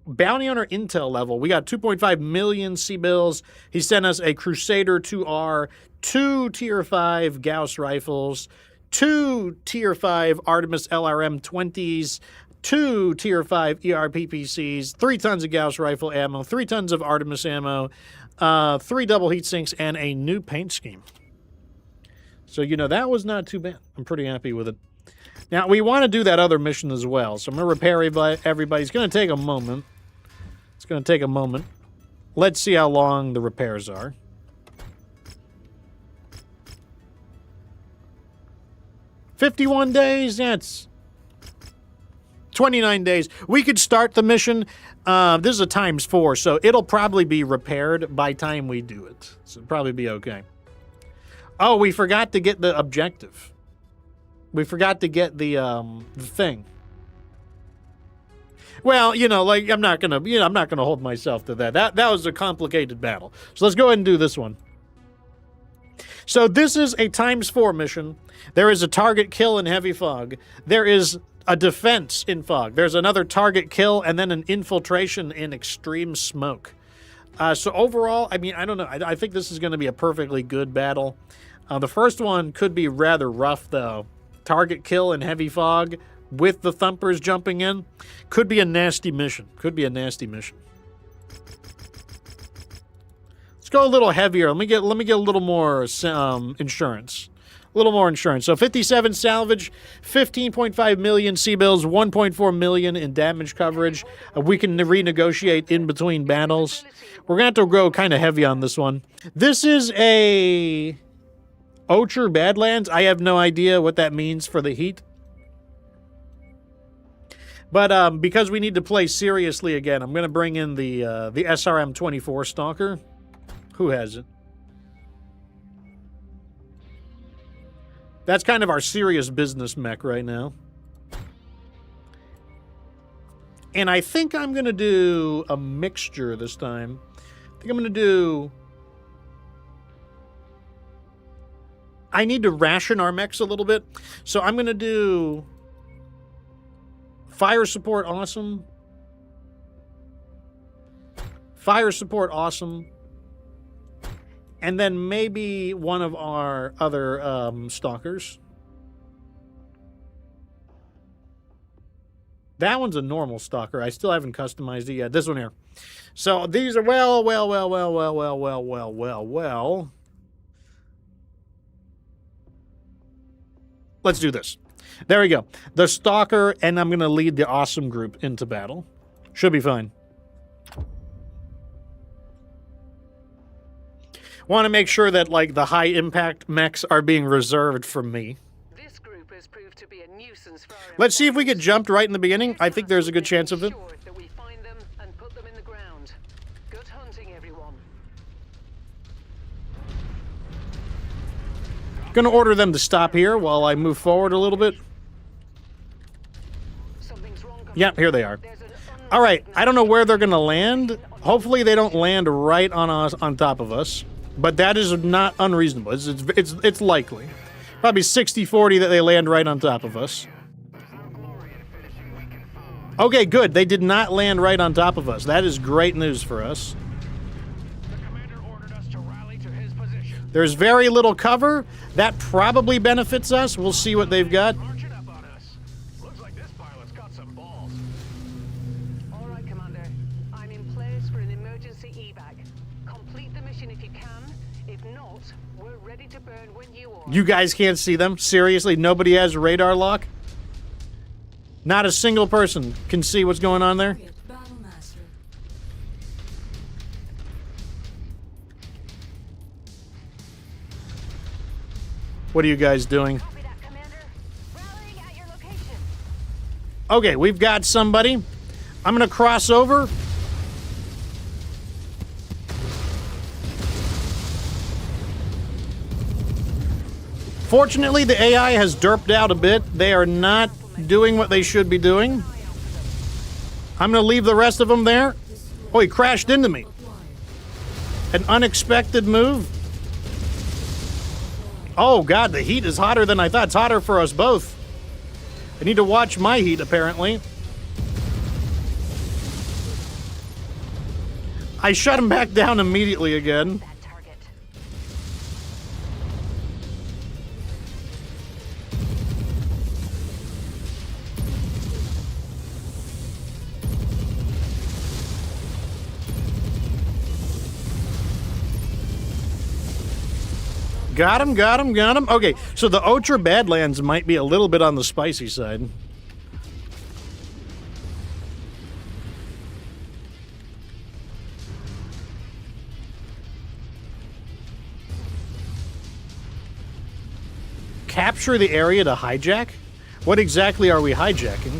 Bounty Hunter Intel level, we got 2.5 million C-bills. He sent us a Crusader 2R, 2 Tier 5 Gauss rifles, 2 Tier 5 Artemis LRM 20s, 2 Tier 5 ERPPCs, 3 tons of Gauss rifle ammo, 3 tons of Artemis ammo, 3 double heat sinks, and a new paint scheme. So, you know, that was not too bad. I'm pretty happy with it. Now, we want to do that other mission as well. So I'm going to repair everybody. It's going to take a moment. It's going to take a moment. Let's see how long the repairs are. 51 days? That's 29 days. We could start the mission. This is a ×4, so it'll probably be repaired by time we do it. So it'll probably be okay. Oh, we forgot to get the objective. We forgot to get the thing. Well, you know, like I'm not gonna hold myself to that. That was a complicated battle. So let's go ahead and do this one. So this is a ×4 mission. There is a target kill in heavy fog. There is a defense in fog. There's another target kill and then an infiltration in extreme smoke. So overall, I mean, I don't know. I think this is going to be a perfectly good battle. The first one could be rather rough, though. Target kill in heavy fog, with the thumpers jumping in. Could be a nasty mission. Could be a nasty mission. Let's go a little heavier. Let me get a little more insurance. A little more insurance. So 57 salvage, 15.5 million C-bills, 1.4 million in damage coverage. We can renegotiate in between battles. We're going to have to go kind of heavy on this one. This is a Ocher Badlands. I have no idea what that means for the heat. But because we need to play seriously again, I'm going to bring in the SRM-24 Stalker. Who has it? That's kind of our serious business mech right now. And I think I'm going to do a mixture this time. I think I'm going to do... I need to ration our mechs a little bit. So I'm going to do... Fire support, awesome. Fire support, awesome. And then maybe one of our other stalkers. That one's a normal stalker. I still haven't customized it yet. This one here. So these are well. Let's do this. There we go. The stalker, and I'm going to lead the awesome group into battle. Should be fine. Want to make sure that, like, the high-impact mechs are being reserved for me. This group has proved to be a nuisance for our Let's see if we get employees. jumped right in the beginning. I think there's a good chance of it. Ensure that we find them and put them in the ground. Good hunting, everyone. Gonna order them to stop here while I move forward a little bit. Something's wrong. Yep, here they are. There's an All right, I don't know where they're gonna land. Hopefully they don't land right on us, on top of us. But that is not unreasonable. It's likely. Probably 60-40 that they land right on top of us. Okay, good. They did not land right on top of us. That is great news for us. The commander ordered us to rally to his position. There's very little cover. That probably benefits us. We'll see what they've got. Marching up on us. Looks like this pilot's got some balls. All right, Commander. I'm in place for an emergency evac. Complete the mission if you can. If not, we're ready to burn when you are. You guys can't see them? Seriously? Nobody has radar lock? Not a single person can see what's going on there? Target battle master. What are you guys doing? Copy that, Commander. Rallying at your location. Okay, we've got somebody. I'm going to cross over. Fortunately, the AI has derped out a bit. They are not doing what they should be doing. I'm going to leave the rest of them there. Oh, he crashed into me. An unexpected move. Oh, God, the heat is hotter than I thought. It's hotter for us both. I need to watch my heat, apparently. I shut him back down immediately again. That target. Got him, got him, got him. Okay, so the Ocher Badlands might be a little bit on the spicy side. Capture the area to hijack? What exactly are we hijacking?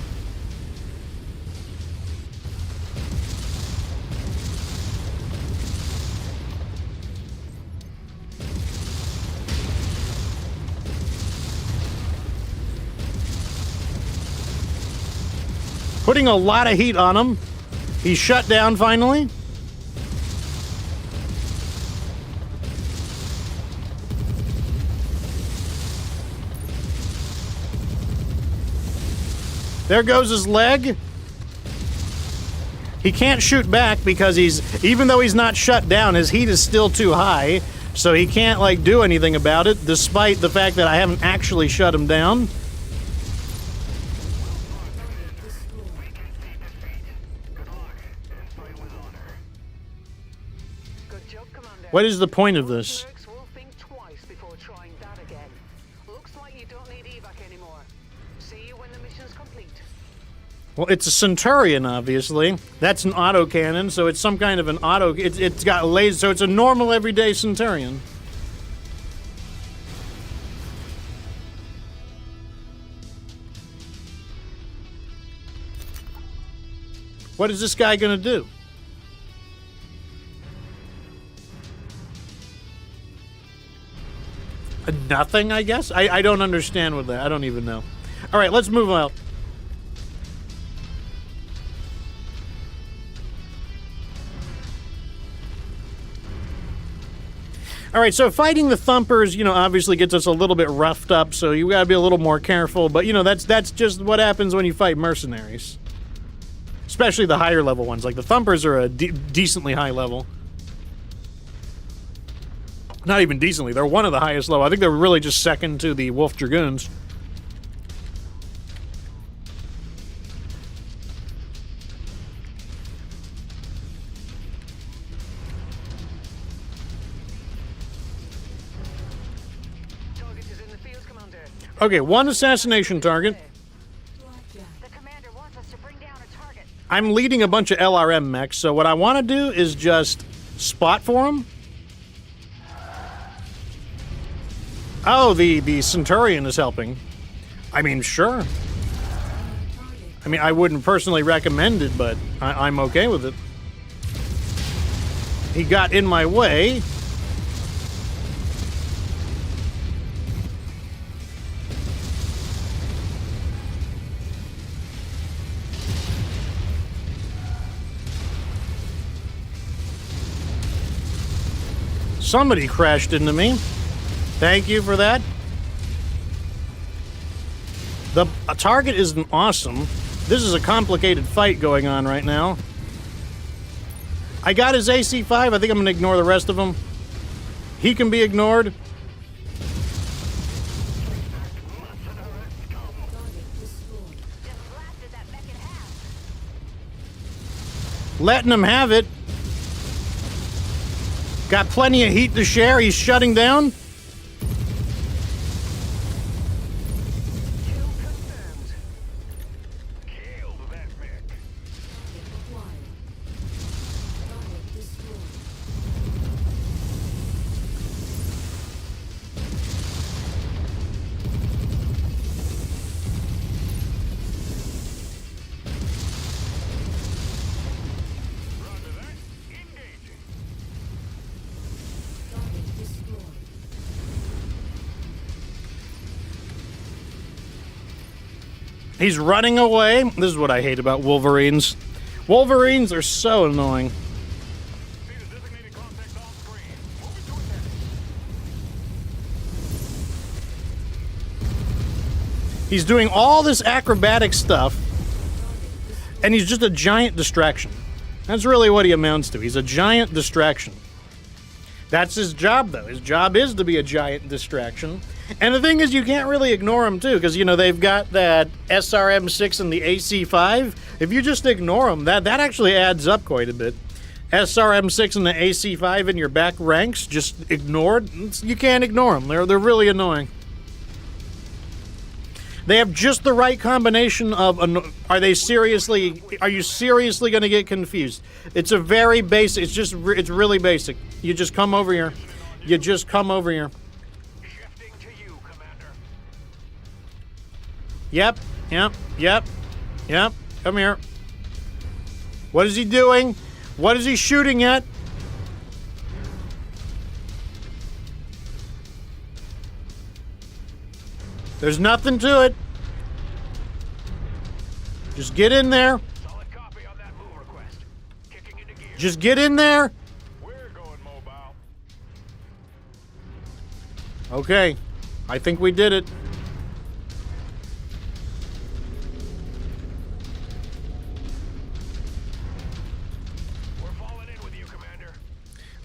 Putting a lot of heat on him. He's shut down finally. There goes his leg. He can't shoot back because even though he's not shut down, his heat is still too high. So he can't, like, do anything about it, despite the fact that I haven't actually shut him down. What is the point of this? Mercs will think twice before trying that again. Looks like you don't need evac anymore. See you when the mission's complete. Well, it's a Centurion, obviously. That's an autocannon, so it's some kind of an auto... It's got laser, so it's a normal, everyday Centurion. What is this guy gonna do? Nothing, I guess? I don't understand with that. I don't even know. All right, let's move on. All right, so fighting the Thumpers, obviously gets us a little bit roughed up, so you gotta be a little more careful. But, that's just what happens when you fight mercenaries. Especially the higher level ones. Like, the Thumpers are a decently high level. Not even decently. They're one of the highest level. I think they're really just second to the Wolf Dragoons. Target is in the field, Commander. Okay, one assassination target. The commander wants us to bring down a target. I'm leading a bunch of LRM mechs, so what I want to do is just spot for them. Oh, the Centurion is helping. I mean, sure. I mean, I wouldn't personally recommend it, but I'm okay with it. He got in my way. Somebody crashed into me. Thank you for that. The target isn't awesome. This is a complicated fight going on right now. I got his AC-5. I think I'm going to ignore the rest of them. He can be ignored. Just blasted that mech in half. Letting him have it. Got plenty of heat to share. He's shutting down. Kill confirmed. Killed that mech. Acquired. Target destroyed. Roger that. Engaging. Target destroyed. He's running away. This is what I hate about Wolverines. Wolverines are so annoying. See the designated contact on screen. Moving to attack. He's doing all this acrobatic stuff, and he's just a giant distraction. That's really what he amounts to. He's a giant distraction. That's his job, though. His job is to be a giant distraction. And the thing is, you can't really ignore him, too, because, they've got that SRM-6 and the AC-5. If you just ignore them, that actually adds up quite a bit. SRM-6 and the AC-5 in your back ranks, just ignored. You can't ignore them. They're really annoying. They have just the right combination of... Are you seriously going to get confused? It's a very basic... It's really basic. You just come over here. You just come over here. Shifting to you, Commander. Yep. Come here. What is he doing? What is he shooting at? There's nothing to it. Just get in there. Solid copy on that move request. Kicking into gear. Just get in there. We're going mobile. Okay. I think we did it. We're falling in with you, Commander.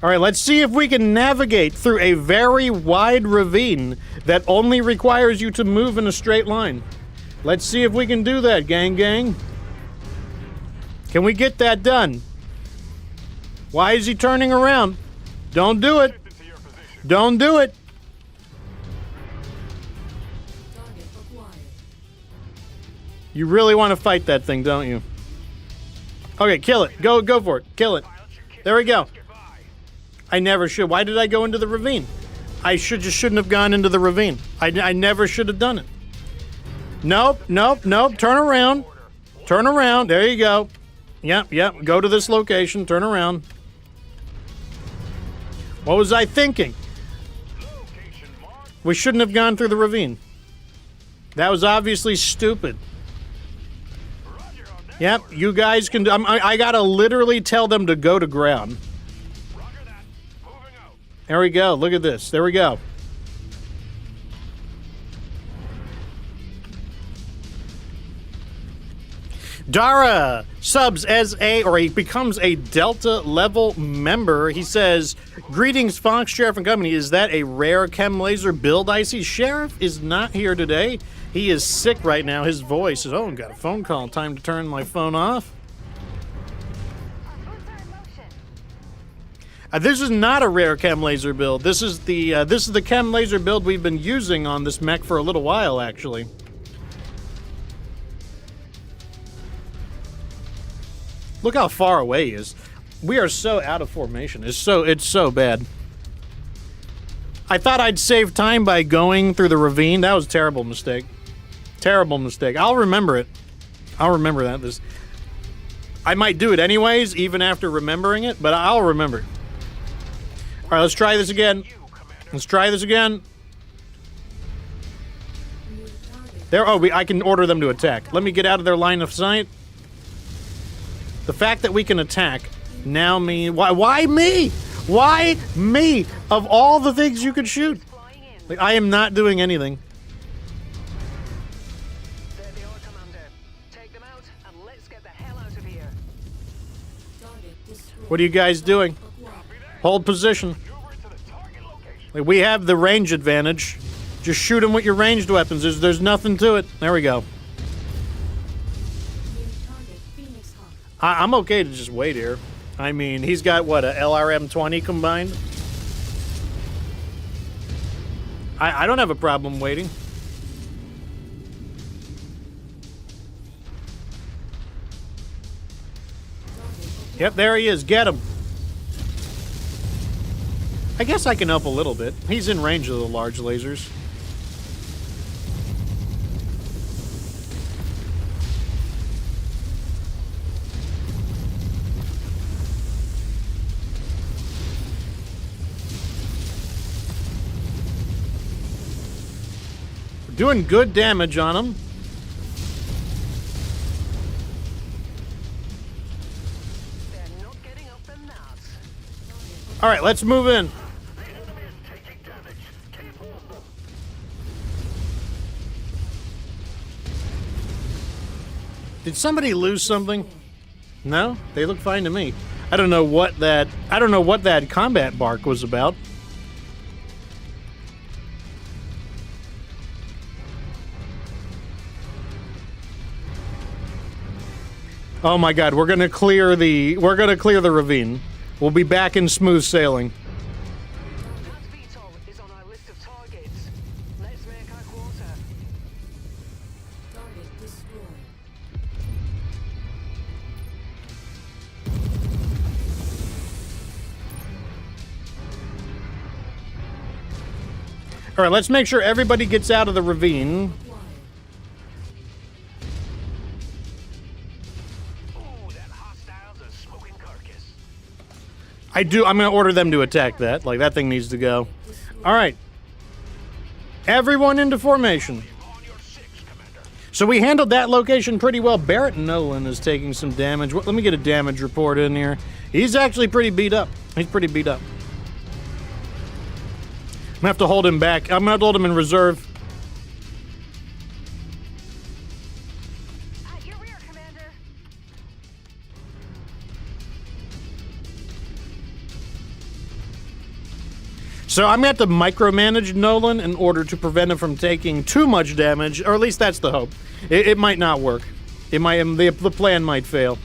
All right, let's see if we can navigate through a very wide ravine that only requires you to move in a straight line. Let's see if we can do that, gang. Can we get that done? Why is he turning around? Don't do it. Into your position. Don't do it. Target acquired. You really want to fight that thing, don't you? Okay, kill it. Go for it. Kill it. Pilot should kick There we go. goodbye. I never should. Why did I go into the ravine? I shouldn't have gone into the ravine. I never should have done it. Nope. Turn around. Turn around. There you go. Yep. Go to this location. Turn around. What was I thinking? Location marked. We shouldn't have gone through the ravine. That was obviously stupid. Roger on that. Yep, you guys can. I gotta literally tell them to go to ground. Roger that. Moving out. There we go. Look at this. There we go. Dara subs as he becomes a Delta level member. He says, "Greetings, Fox, Sheriff, and Company. Is that a rare chem laser build I see? Sheriff is not here today. He is sick right now. His voice is, oh, got a phone call. Time to turn my phone off." Our boots are in motion. This is not a rare chem laser build. This is the chem laser build we've been using on this mech for a little while, actually. Look how far away he is. We are so out of formation. It's so bad. I thought I'd save time by going through the ravine. That was a terrible mistake. Terrible mistake. I'll remember it. I'll remember that. I might do it anyways, even after remembering it, but I'll remember it. All right, let's try this again. Let's try this again. New target. There. Oh, I can order them to attack. Let me get out of their line of sight. The fact that we can attack now mean why me? Why me? Of all the things you could shoot, Flying in. like I am not doing anything. There they are, Commander. Take them out and let's get the hell out of here. Target destroyed. What are you guys doing? Acquired. Hold position. Maneuver to the target location. Like, we have the range advantage. Just shoot them with your ranged weapons. There's nothing to it. There we go. New target Phoenix Hawk. I'm okay to just wait here. I mean, he's got, what, a LRM-20 combined? I don't have a problem waiting. Yep, there he is. Get him. I guess I can up a little bit. He's in range of the large lasers. Doing good damage on him. They're not getting up the nuts. All right, let's move in. Did somebody lose something? No, they look fine to me. I don't know what that combat bark was about. Oh my God, we're gonna clear the ravine. We'll be back in smooth sailing. That VTOL is on our list of targets. Let's make our quarter. Target destroyed. All right, let's make sure everybody gets out of the ravine. Acquired. Ooh, that hostile's a smoking carcass. I'm gonna order them to attack that. Like, that thing needs to go. All right. Everyone into formation. On your six, Commander. So we handled that location pretty well. Barrett Nolan is taking some damage. Let me get a damage report in here. He's actually pretty beat up. He's pretty beat up. I'm gonna have to hold him back. I'm gonna have to hold him in reserve. At your rear, Commander. So I'm gonna have to micromanage Nolan in order to prevent him from taking too much damage, or at least that's the hope. It might not work. The plan might fail.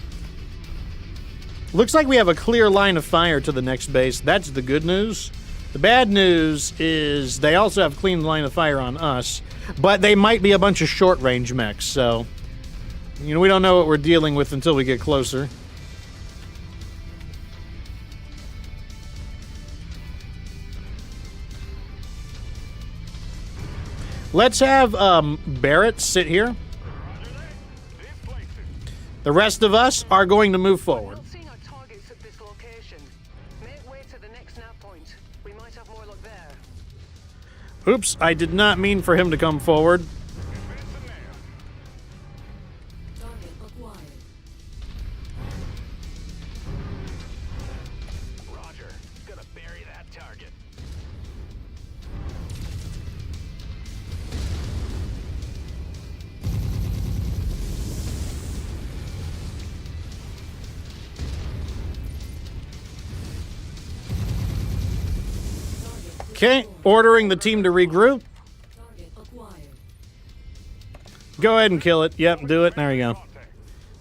Looks like we have a clear line of fire to the next base. That's the good news. The bad news is they also have clean line of fire on us, but they might be a bunch of short-range mechs, so... You know, we don't know what we're dealing with until we get closer. Let's have Barrett sit here. The rest of us are going to move forward. Not seeing our targets at this location. Make way to the next nav point. We might have more luck there. Oops, I did not mean for him to come forward. Target acquired. Roger. Gonna bury that target. Okay, ordering the team to regroup. Target acquired. Go ahead and kill it. Yep, do it. There you go.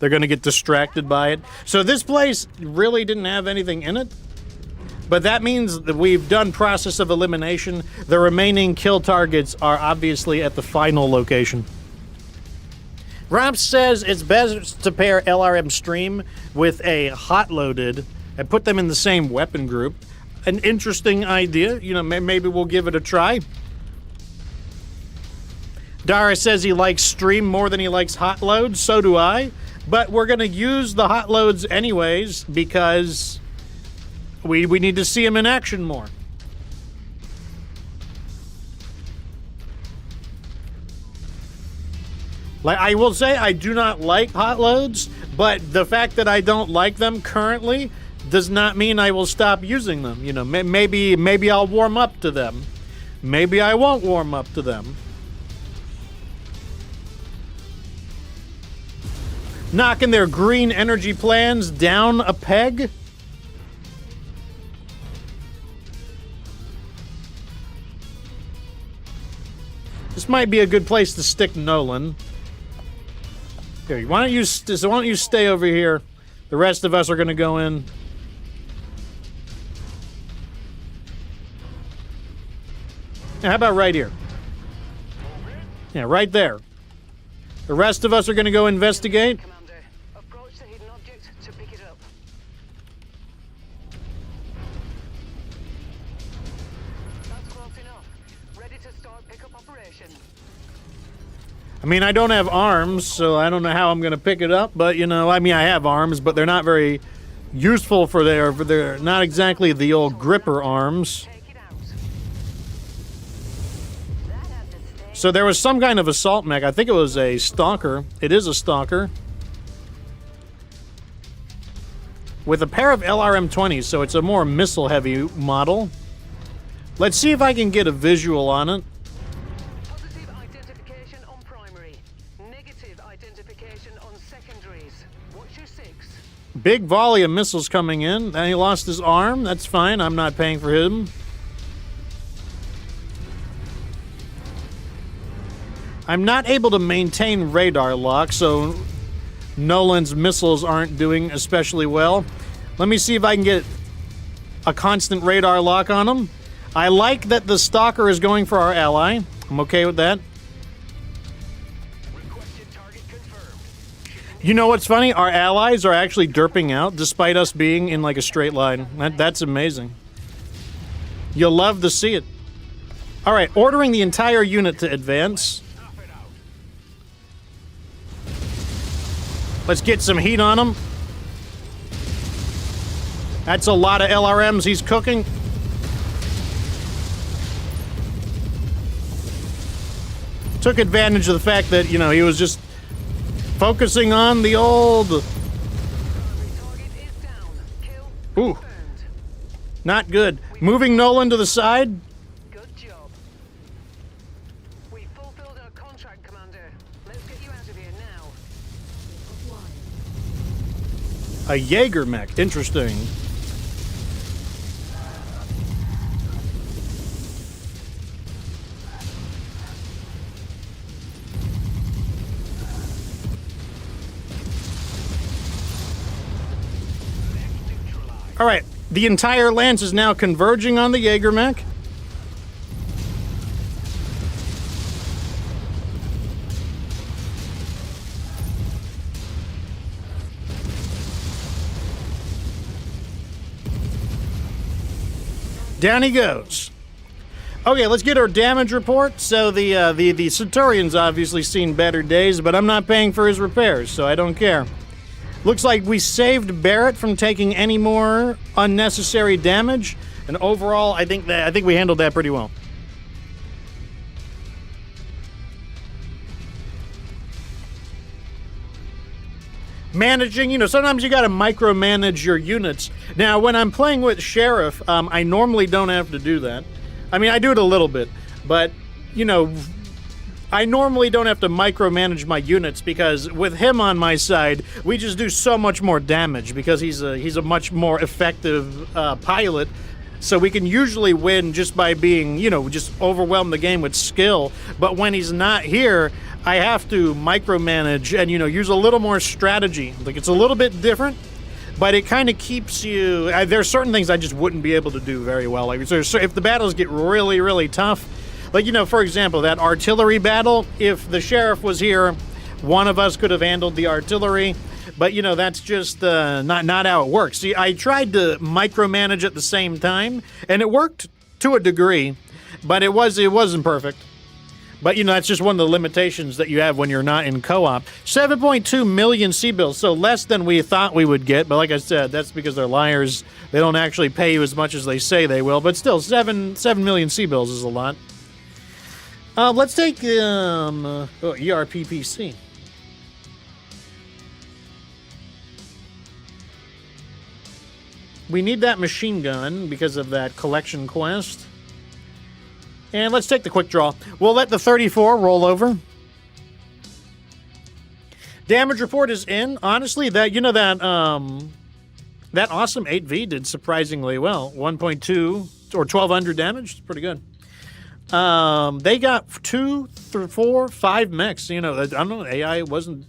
They're going to get distracted by it. So this place really didn't have anything in it. But that means that we've done process of elimination. The remaining kill targets are obviously at the final location. Rob says it's best to pair LRM Stream with a hot-loaded and put them in the same weapon group. An interesting idea. You know, maybe we'll give it a try. Dara says he likes Stream more than he likes hot loads. So do I. But we're going to use the hot loads anyways because we need to see him in action more. Like, I will say I do not like hot loads, but the fact that I don't like them currently does not mean I will stop using them. You know, maybe I'll warm up to them. Maybe I won't warm up to them. Knocking their green energy plans down a peg. This might be a good place to stick Nolan. Here, why don't you stay over here? The rest of us are going to go in. Now, how about right here? Yeah, right there. The rest of us are going to go investigate. Commander, approach the hidden object to pick it up. That's close enough. Ready to start pickup operation. I mean, I don't have arms, so I don't know how I'm going to pick it up. But, you know, I mean, I have arms, but they're not very useful for their not exactly the old gripper arms. Take it out. That has to stay. So there was some kind of assault mech. I think it was a stalker. It is a stalker. With a pair of LRM-20s, so it's a more missile-heavy model. Let's see if I can get a visual on it. Positive identification on primary. Negative identification on secondaries. Watch your six. Big volley of missiles coming in. And he lost his arm. That's fine. I'm not paying for him. I'm not able to maintain radar lock, so Nolan's missiles aren't doing especially well. Let me see if I can get a constant radar lock on him. I like that the stalker is going for our ally. I'm okay with that. Requested target confirmed. You know what's funny? Our allies are actually derping out despite us being in like a straight line. That's amazing. You'll love to see it. All right, ordering the entire unit to advance. Tough it out. Let's get some heat on him. That's a lot of LRMs he's cooking. Took advantage of the fact that, you know, he was just focusing on the old... Target is down. Kill Ooh, confirmed. not good. Moving Nolan to the side. Good job. We fulfilled our contract, Commander. Let's get you out of here now. Acquired. A Jaeger mech. Interesting. All right, the entire lance is now converging on the Jaeger mech. Down he goes. Okay, let's get our damage report. So the Centurion's obviously seen better days, but I'm not paying for his repairs, so I don't care. Looks like we saved Barrett from taking any more unnecessary damage, and overall, I think we handled that pretty well. Managing, you know, sometimes you got to micromanage your units. Now, when I'm playing with Sheriff, I normally don't have to do that. I mean, I do it a little bit, but, you know, I normally don't have to micromanage my units because with him on my side, we just do so much more damage because he's a much more effective pilot. So we can usually win just by being, you know, just overwhelm the game with skill. But when he's not here, I have to micromanage and, you know, use a little more strategy. Like, it's a little bit different, but it kind of keeps you... there are certain things I just wouldn't be able to do very well. Like, so if the battles get really, really tough, like, you know, for example, that artillery battle, if the Sheriff was here, one of us could have handled the artillery. But, you know, that's just not how it works. See, I tried to micromanage at the same time, and it worked to a degree, but it wasn't perfect. But, you know, that's just one of the limitations that you have when you're not in co-op. 7.2 million C-bills, so less than we thought we would get. But like I said, that's because they're liars. They don't actually pay you as much as they say they will. But still, 7 million C-bills is a lot. Let's take ERPPC. We need that machine gun because of that collection quest. And let's take the quick draw. We'll let the 34 roll over. Damage report is in. Honestly, that that awesome 8V did surprisingly well. 1.2 or 1,200 damage. It's pretty good. They got 2, 3, 4, 5 mechs. You know, I don't know. AI wasn't.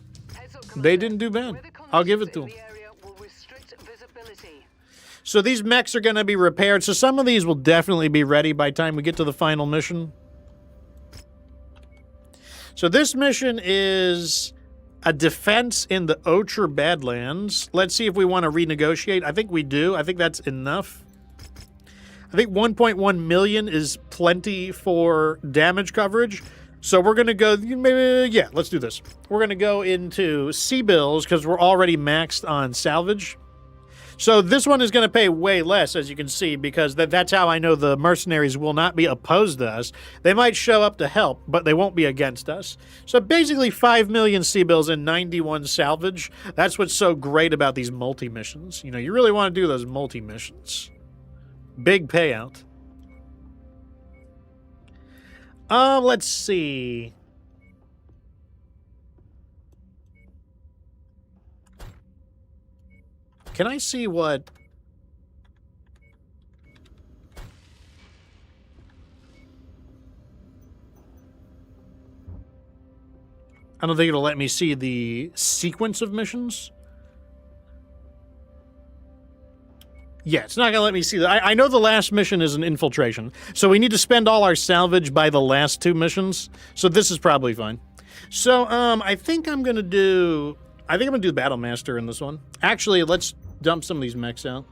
They didn't do bad. I'll give it to them. So these mechs are going to be repaired. So some of these will definitely be ready by the time we get to the final mission. So this mission is a defense in the Ocher Badlands. Let's see if we want to renegotiate. I think we do. I think that's enough. I think 1.1 million is plenty for damage coverage. So we're going to go, yeah, let's do this. We're going to go into C-bills because we're already maxed on salvage. So this one is going to pay way less, as you can see, because that's how I know the mercenaries will not be opposed to us. They might show up to help, but they won't be against us. So basically 5 million C-bills and 91 salvage. That's what's so great about these multi-missions. You know, you really want to do those multi-missions. Big payout. Let's see. Can I see what... I don't think it'll let me see the sequence of missions. Yeah, it's not going to let me see that. I know the last mission is an infiltration, so we need to spend all our salvage by the last 2 missions, so this is probably fine. So, I think I'm going to do... I think I'm going to do the Battle Master in this one. Actually, let's dump some of these mechs out.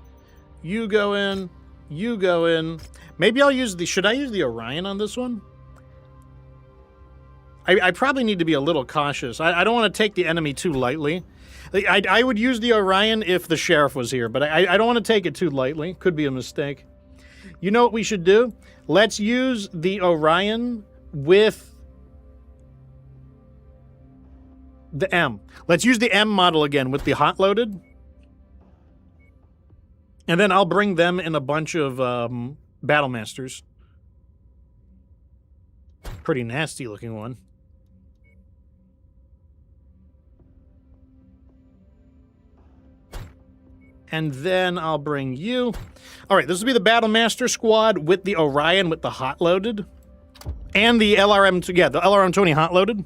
You go in. You go in. Maybe I'll use the... Should I use the Orion on this one? I probably need to be a little cautious. I don't want to take the enemy too lightly. I would use the Orion if the Sheriff was here, but I don't want to take it too lightly. Could be a mistake. You know what we should do? Let's use the Orion with... the M. Let's use the M model again with the hot loaded. And then I'll bring them in a bunch of Battle Masters. Pretty nasty looking one. And then I'll bring you. All right, this will be the Battle Master squad with the Orion with the hot loaded. And the LRM, yeah, the LRM-20 hot loaded.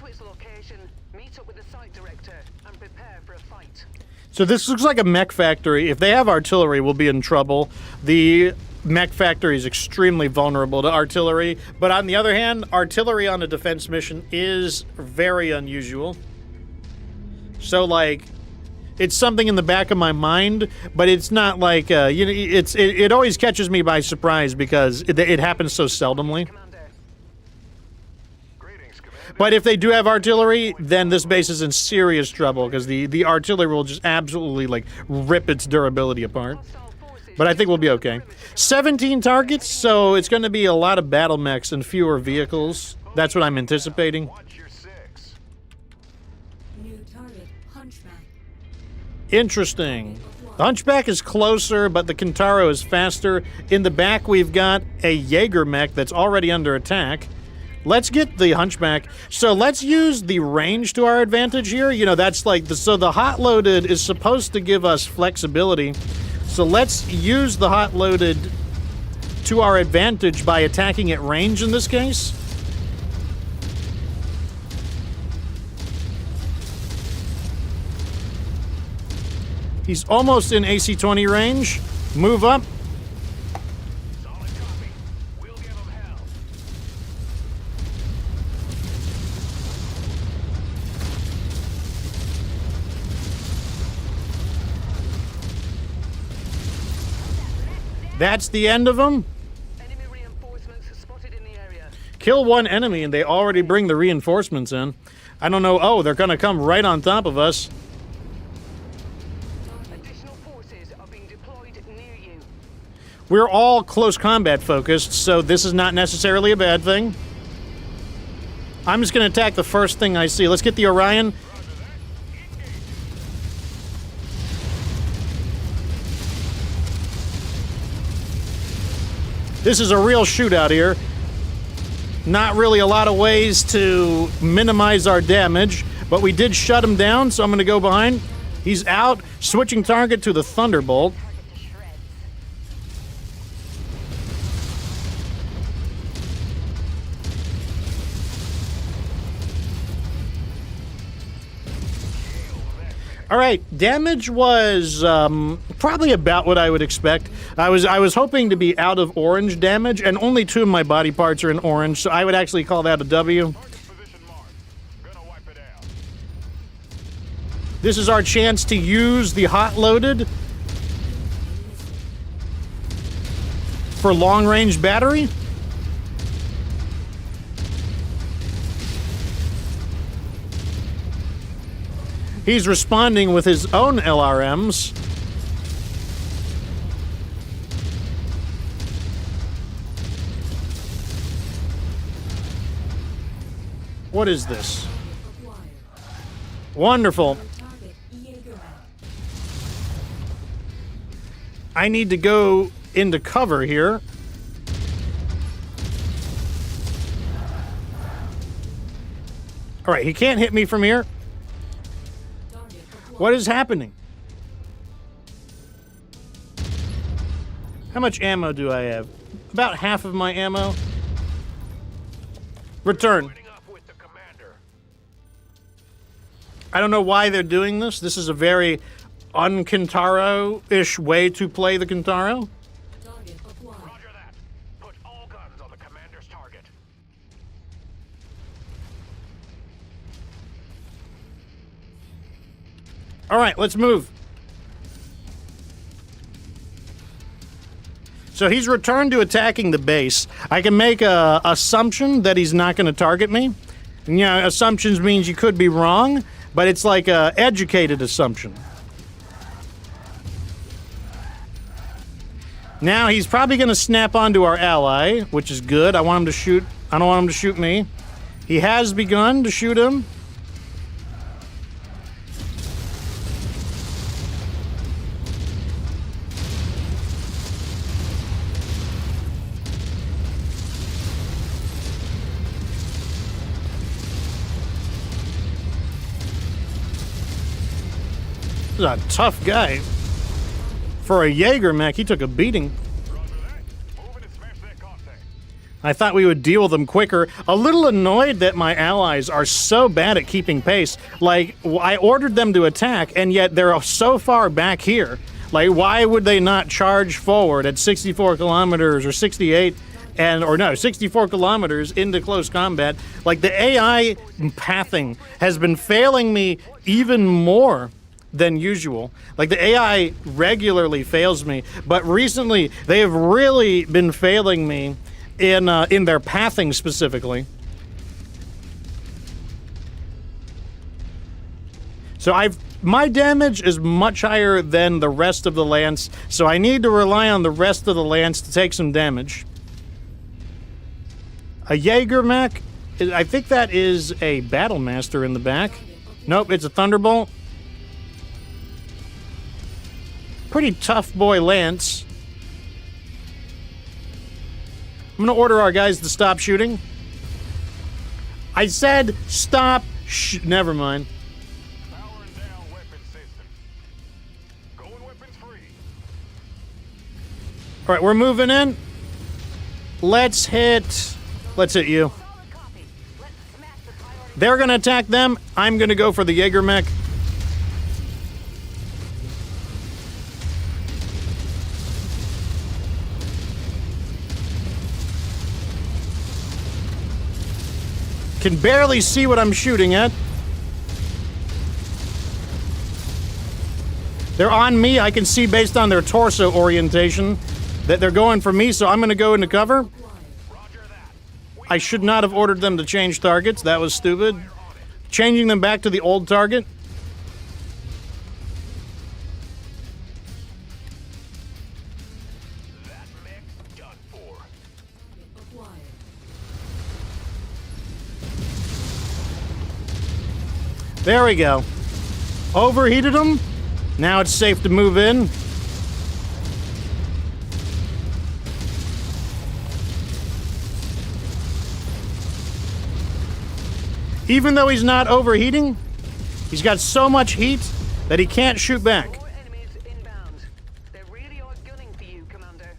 to its location, meet up with the site director, and prepare for a fight. So this looks like a mech factory. If they have artillery, we'll be in trouble. The mech factory is extremely vulnerable to artillery. But on the other hand, artillery on a defense mission is very unusual. So, like, it's something in the back of my mind, but it's not like, it always catches me by surprise because it happens so seldomly. Commander, Greetings, Commander. But if they do have artillery, then this base is in serious trouble because the artillery will just absolutely, like, rip its durability apart. hostile forces. But I think we'll be okay. 17 targets, so it's going to be a lot of battle mechs and fewer vehicles. That's what I'm anticipating. Watch your six. New target, Hunchback. Interesting. The Hunchback is closer, but the Kintaro is faster. In the back, we've got a Jaeger mech that's already under attack. Let's get the Hunchback. So let's use the range to our advantage here. You know, that's like, so the hot loaded is supposed to give us flexibility. So let's use the hot loaded to our advantage by attacking at range in this case. He's almost in AC-20 range. Move up. Solid copy. We'll give them hell. That's the end of them. Enemy reinforcements spotted in the area. Kill one enemy and they already bring the reinforcements in. I don't know. Oh, they're going to come right on top of us. Additional forces are being deployed near you. We're all close combat focused, so this is not necessarily a bad thing. I'm just going to attack the first thing I see. Let's get the Orion. This is a real shootout here. Not really a lot of ways to minimize our damage, but we did shut him down, so I'm going to go behind. He's out, switching target to the Thunderbolt. Target to shreds. All right, damage was probably about what I would expect. I was hoping to be out of orange damage, and only 2 of my body parts are in orange, so I would actually call that a W. Target position marked. Gonna wipe it out. This is our chance to use the hot loaded for long-range battery. He's responding with his own LRMs. What is this? Acquired. Wonderful. Target, Jaeger. I need to go into cover here. All right, he can't hit me from here. Target acquired. What is happening? How much ammo do I have? About half of my ammo. Return. Joining up with the commander. I don't know why they're doing this. This is a very un-Kintaro-ish way to play the Kintaro. Target acquired. Roger that. Put all guns on the commander's target. All right, let's move. So he's returned to attacking the base. I can make a assumption that he's not going to target me. And, you know, assumptions means you could be wrong, but it's like a educated assumption. Now he's probably going to snap onto our ally, which is good. I want him to shoot. I don't want him to shoot me. He has begun to shoot him. This is a tough guy. For a Jaeger mech, he took a beating. Roger that. Moving to smash that contact. I thought we would deal with them quicker. A little annoyed that my allies are so bad at keeping pace. Like, I ordered them to attack, and yet they're so far back here. Like, why would they not charge forward at 64 kilometers or 68 or no, 64 kilometers into close combat? Like, the AI pathing has been failing me even more than usual. Like, the AI regularly fails me, but recently they have really been failing me in their pathing specifically. So my damage is much higher than the rest of the lance, so I need to rely on the rest of the lance to take some damage. A Jaeger mech, I think that is a battle master in the back. Nope, it's a Thunderbolt. Pretty tough boy lance. I'm gonna order our guys to stop shooting. I said stop. Never mind. Powering down weapon system. Going weapons free. All right, we're moving in. Let's hit you. Solid copy. Let's smash the priority. They're gonna attack them. I'm gonna go for the Jaeger mech. Can barely see what I'm shooting at. They're on me. I can see based on their torso orientation that they're going for me, so I'm going to go into cover. I should not have ordered them to change targets. That was stupid. Changing them back to the old target. That mech's done for. Acquired. There we go. Overheated them. Now it's safe to move in. Even though he's not overheating, he's got so much heat that he can't shoot back. More enemies inbound. They really are gunning for you, Commander.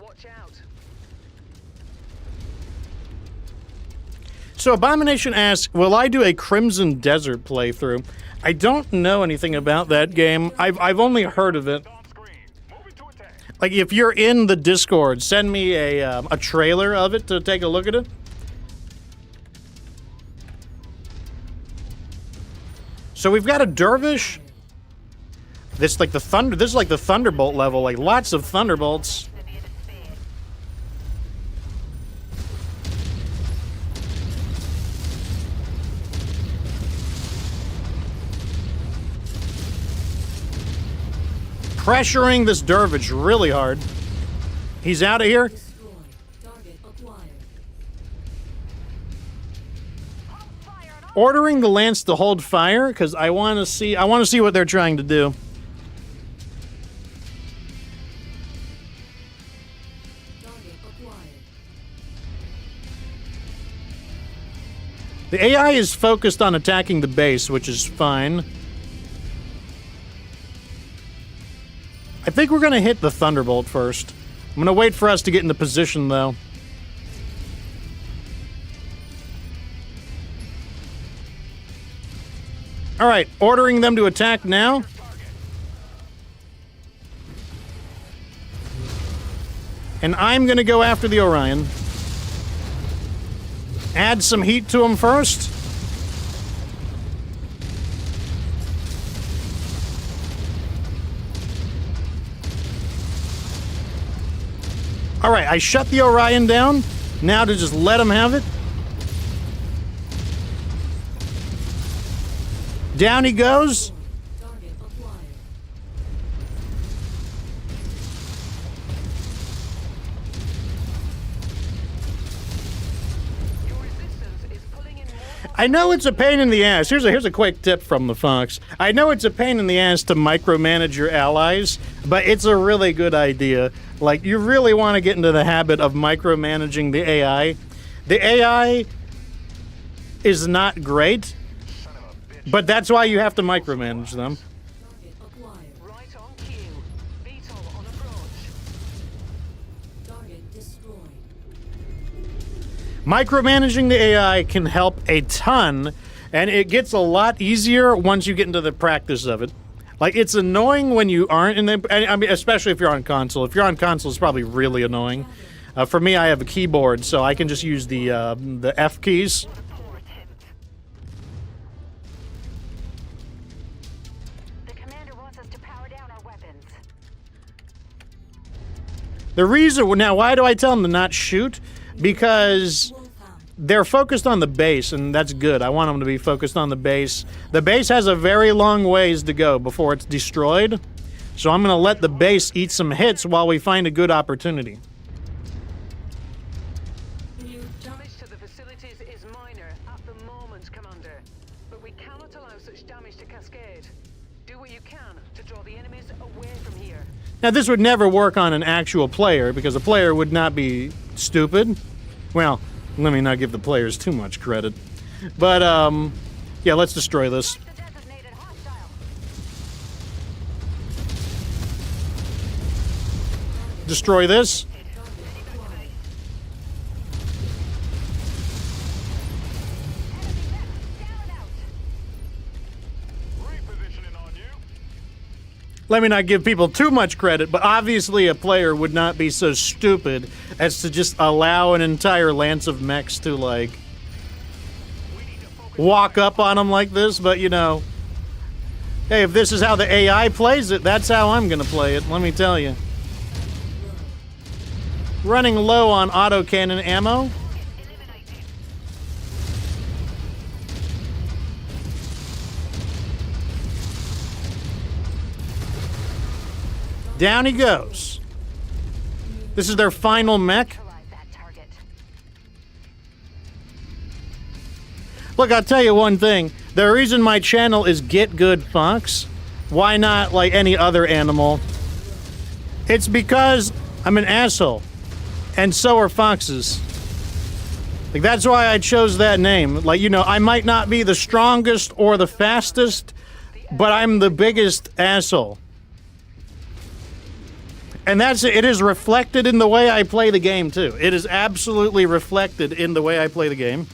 Watch out. So Abomination asks, will I do a Crimson Desert playthrough? I don't know anything about that game. I've only heard of it. On screen. Moving to attack. Like, if you're in the Discord, send me a trailer of it to take a look at it. So we've got a dervish. This is like the Thunderbolt level, like lots of Thunderbolts. Pressuring this dervish really hard. He's out of here. Destroyed. Target acquired. Ordering the lance to hold fire because I want to see what they're trying to do. Target acquired. The AI is focused on attacking the base, which is fine. I think we're going to hit the Thunderbolt first. I'm going to wait for us to get into position, though. All right, ordering them to attack now. And I'm going to go after the Orion. Add some heat to him first. All right, I shut the Orion down. Now to just let him have it. Down he goes. Target acquired. Your resistance is pulling in more. I know it's a pain in the ass. Here's a quick tip from the Fox. I know it's a pain in the ass to micromanage your allies, but it's a really good idea. Like, you really want to get into the habit of micromanaging the AI. The AI is not great, but that's why you have to micromanage them. Target acquired. Right on cue. VTOL on approach. Target destroyed. Micromanaging the AI can help a ton, and it gets a lot easier once you get into the practice of it. Like, it's annoying when you aren't in the... I mean, especially if you're on console. If you're on console, it's probably really annoying. For me, I have a keyboard, so I can just use the F keys. Poor attempt. The commander wants us to power down our weapons. The reason... Now, why do I tell them to not shoot? Because Wolfhound. they're focused on the base, and that's good. I want them to be focused on the base. The base has a very long ways to go before it's destroyed, so I'm going to let the base eat some hits while we find a good opportunity. Damage to the facilities is minor at the moment, Commander. But we cannot allow such damage to cascade. Do what you can to draw the enemies away from here. Now, this would never work on an actual player, because a player would not be stupid. Well, let me not give the players too much credit. But, yeah, let's destroy this. The designated hostile. Destroy this. Enemy mech down and out. Repositioning on you. Let me not give people too much credit, but obviously a player would not be so stupid as to just allow an entire lance of mechs to, like, walk up on them like this, but, you know, hey, if this is how the AI plays it, that's how I'm gonna play it, let me tell you. Running low on autocannon ammo. Down he goes. This is their final mech. Neutralize that target. Look, I'll tell you one thing. The reason my channel is Get Good Fox, why not like any other animal? It's because I'm an asshole. And so are foxes. Like, that's why I chose that name. Like, you know, I might not be the strongest or the fastest, but I'm the biggest asshole. And it is reflected in the way I play the game, too. It is absolutely reflected in the way I play the game.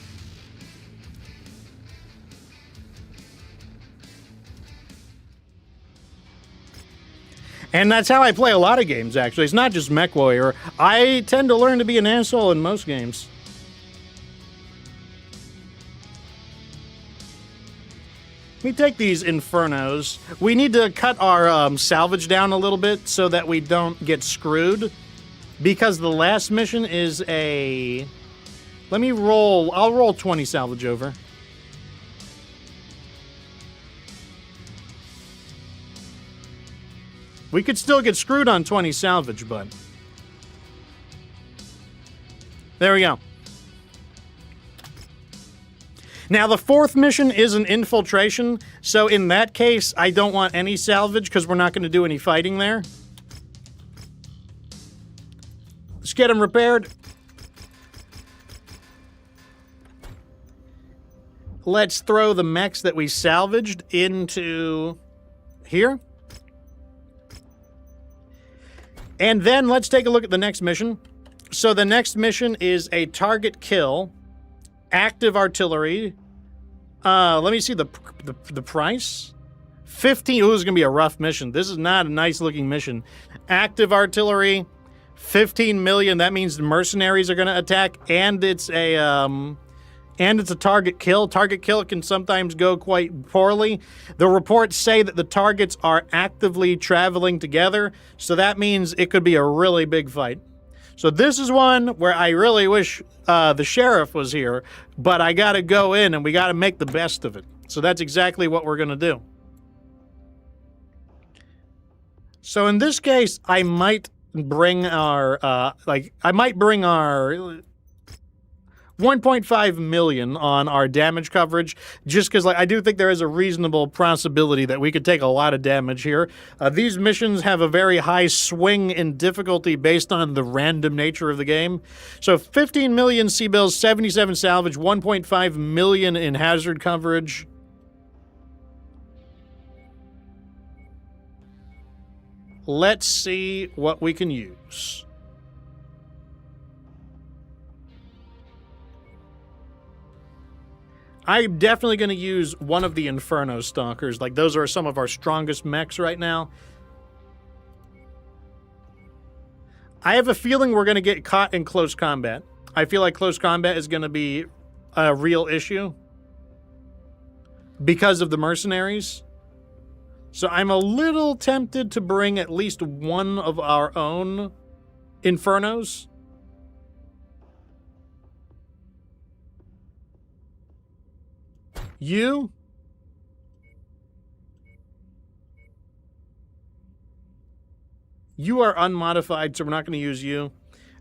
And that's how I play a lot of games, actually. It's not just MechWarrior. I tend to learn to be an asshole in most games. Let me take these Infernos. We need to cut our salvage down a little bit so that we don't get screwed. Because the last mission is a... Let me roll... I'll roll 20 salvage over. We could still get screwed on 20 salvage, but... There we go. Now, the fourth mission is an infiltration, so in that case, I don't want any salvage because we're not going to do any fighting there. Let's get them repaired. Let's throw the mechs that we salvaged into here. And then let's take a look at the next mission. So the next mission is a target kill. Active artillery. Let me see the price. 15. Oh, this is gonna be a rough mission. This is not a nice looking mission. Active artillery, 15 million. That means the mercenaries are gonna attack, and it's a target kill. Target kill can sometimes go quite poorly. The reports say that the targets are actively traveling together, so that means it could be a really big fight. So this is one where I really wish the sheriff was here, but I gotta go in and we gotta make the best of it. So that's exactly what we're gonna do. So in this case, I might bring our, 1.5 million on our damage coverage, just because I do think there is a reasonable possibility that we could take a lot of damage here. These missions have a very high swing in difficulty based on the random nature of the game. So 15 million C-bills, 77 salvage, 1.5 million in hazard coverage. Let's see what we can use. I'm definitely going to use one of the Inferno Stalkers. Like, those are some of our strongest mechs right now. I have a feeling we're going to get caught in close combat. I feel like close combat is going to be a real issue because of the mercenaries. So I'm a little tempted to bring at least one of our own Infernos. You? You are unmodified, so we're not going to use you.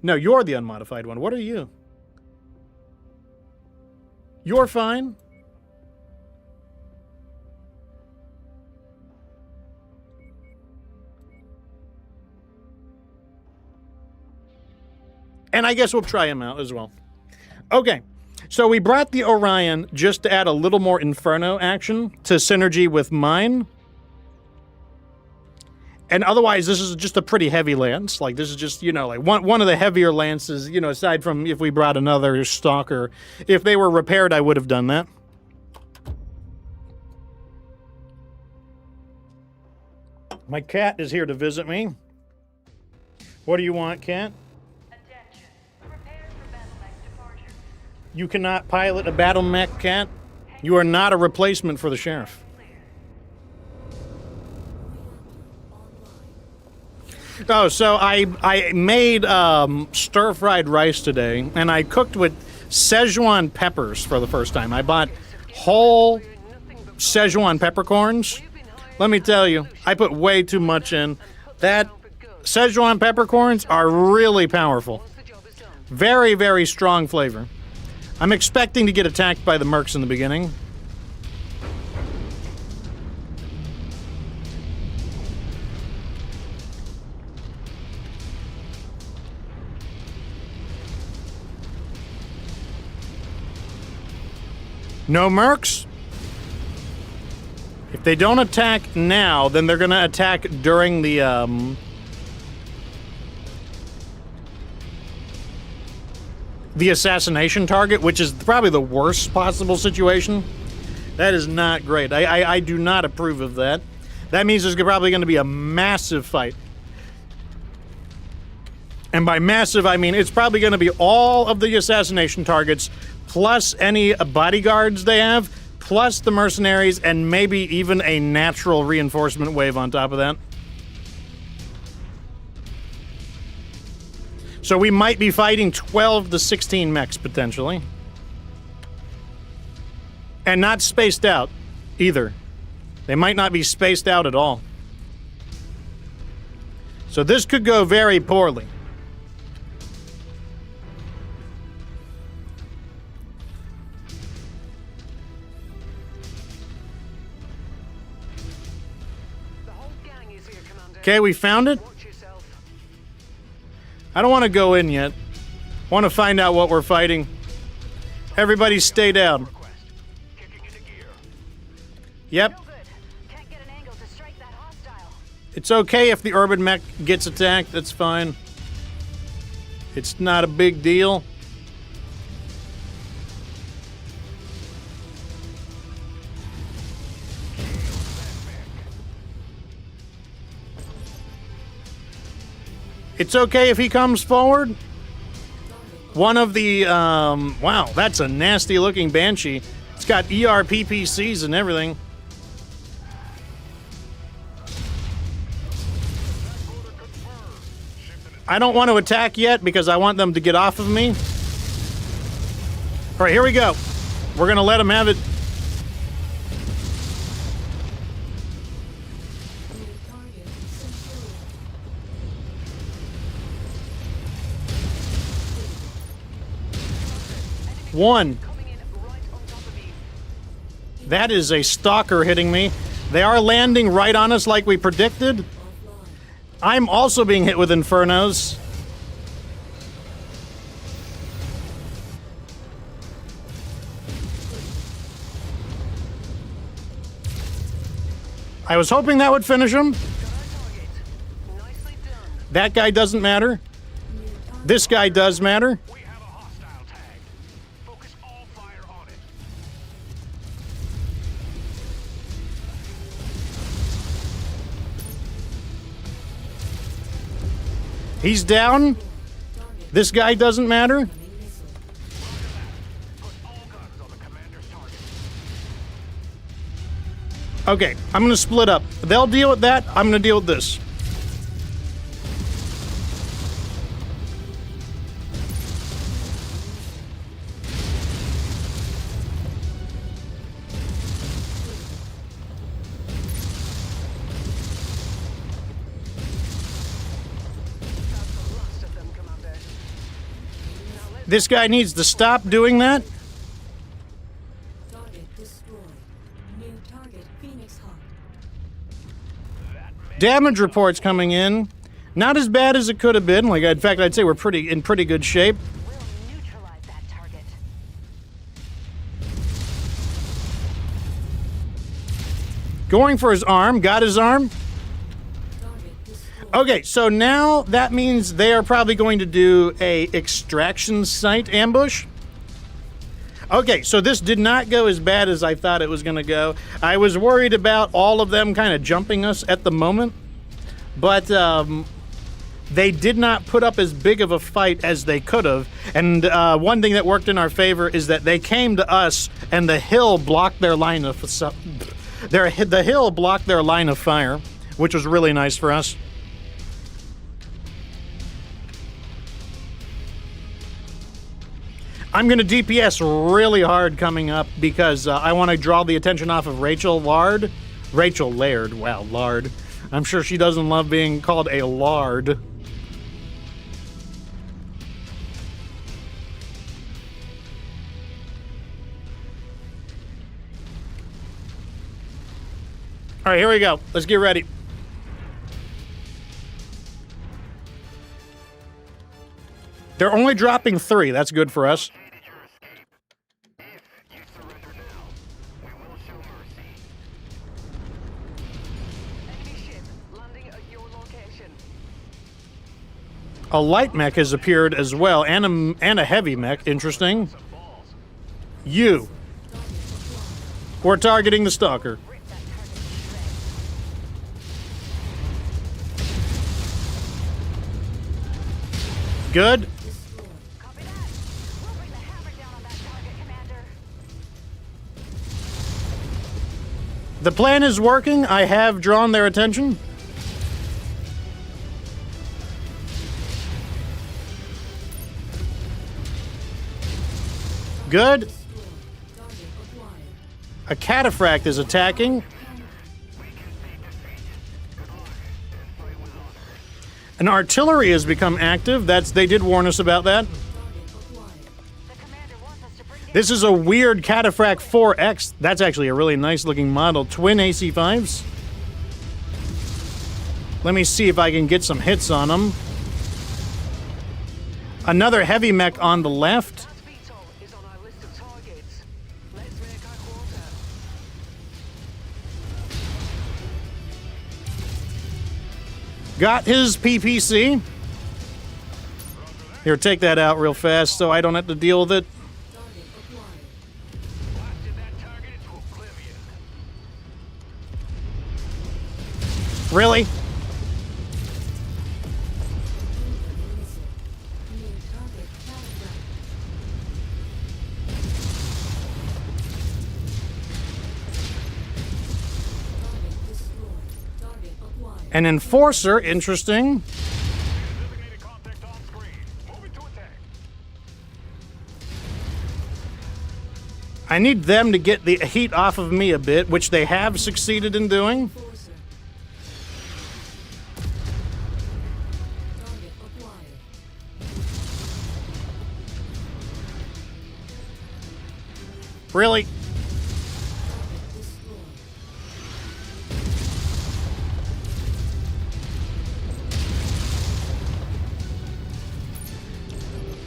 No, you're the unmodified one. What are you? You're fine. And I guess we'll try him out as well. Okay, so we brought the Orion just to add a little more Inferno action to synergy with mine. And otherwise, this is just a pretty heavy lance. Like, this is just, you know, like one of the heavier lances, you know, aside from if we brought another Stalker. If they were repaired, I would have done that. My cat is here to visit me. What do you want, cat? Attention. Prepare for battle mech departure. You cannot pilot a battle mech, cat. You are not a replacement for the sheriff. Oh, so I made stir-fried rice today, and I cooked with Szechuan peppers for the first time. I bought whole Szechuan peppercorns. Let me tell you, I put way too much in. That Szechuan peppercorns are really powerful. Very, very strong flavor. I'm expecting to get attacked by the mercs in the beginning. No mercs? If they don't attack now, then they're gonna attack during the assassination target, which is probably the worst possible situation. That is not great. I do not approve of that. That means there's probably gonna be a massive fight. And by massive, I mean it's probably gonna be all of the assassination targets plus any bodyguards they have, plus the mercenaries, and maybe even a natural reinforcement wave on top of that. So we might be fighting 12 to 16 mechs, potentially. And not spaced out, either. They might not be spaced out at all. So this could go very poorly. Okay, we found it. I don't want to go in yet. I want to find out what we're fighting. Everybody stay down. Yep. Can't get an angle to strike that hostile. It's okay if the urban mech gets attacked. That's fine. It's not a big deal. It's okay if he comes forward. One of the, wow, that's a nasty looking Banshee. It's got ERPPCs and everything. I don't want to attack yet because I want them to get off of me. All right, here we go. We're going to let them have it. One. That is a stalker hitting me. They are landing right on us like we predicted. I'm also being hit with Infernos. I was hoping that would finish him. That guy doesn't matter. This guy does matter. He's down. This guy doesn't matter. Incoming missile. Put all guns on the commander's target. Okay, I'm gonna split up. They'll deal with that. I'm gonna deal with this. That's the last of them, Commander. Now let's This guy needs to stop doing that. Target destroyed. New target Phoenix Hawk. Damage reports coming in. Not as bad as it could have been. Like, in fact, I'd say we're in pretty good shape. We'll neutralize that target. Going for his arm. Got his arm. Target destroyed. Okay, so now that means they are probably going to do a extraction site ambush. Okay, so this did not go as bad as I thought it was going to go. I was worried about all of them kind of jumping us at the moment, but they did not put up as big of a fight as they could have. And one thing that worked in our favor is that they came to us, and the hill blocked their line of the hill blocked their line of fire, which was really nice for us. I'm going to DPS really hard coming up because I want to draw the attention off of Rachel Laird. Rachel Laird. Wow, Lard. I'm sure she doesn't love being called a lard. All right, here we go. Let's get ready. They're only dropping 3. That's good for us. If you surrender now, we will show mercy. enemy ship landing at your location. A light mech has appeared as well, and a heavy mech. Interesting. Some balls. You. We're targeting the stalker. Rip that target to shreds. Good. Destroyed. Copy that. We'll bring the hammer down on that target, Commander. The plan is working. I have drawn their attention. Good. Destroyed. Target acquired. A cataphract is attacking. An artillery has become active. They did warn us about that. Target acquired. The commander wants us to bring down. This is a weird cataphract 4X. That's actually a really nice looking model. Twin AC5s. Let me see if I can get some hits on them. Another heavy mech on the left. That VTOL is on our list of targets. Let's make our quarter. Got his PPC. Here, take that out real fast so I don't have to deal with it. Target acquired. Blasted that target into oblivion. Really? Incoming missile. New target calibrated. Target destroyed. Target acquired. An enforcer, interesting. Designated contact on screen. Moving to attack. I need them to get the heat off of me a bit, which they have succeeded in doing. Enforcer. Target acquired. Really? Target destroyed.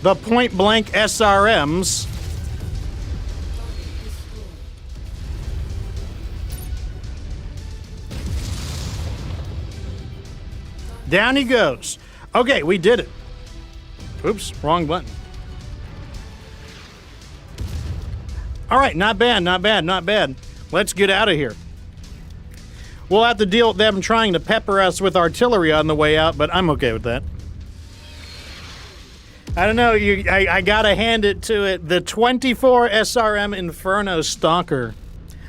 The point blank SRMs. Target destroyed. Down he goes. Okay, we did it. Oops, wrong button. All right, not bad, not bad, not bad. Let's get out of here. We'll have to deal with them trying to pepper us with artillery on the way out, but I'm okay with that. I don't know. I gotta hand it to it. The 24 SRM Inferno Stalker.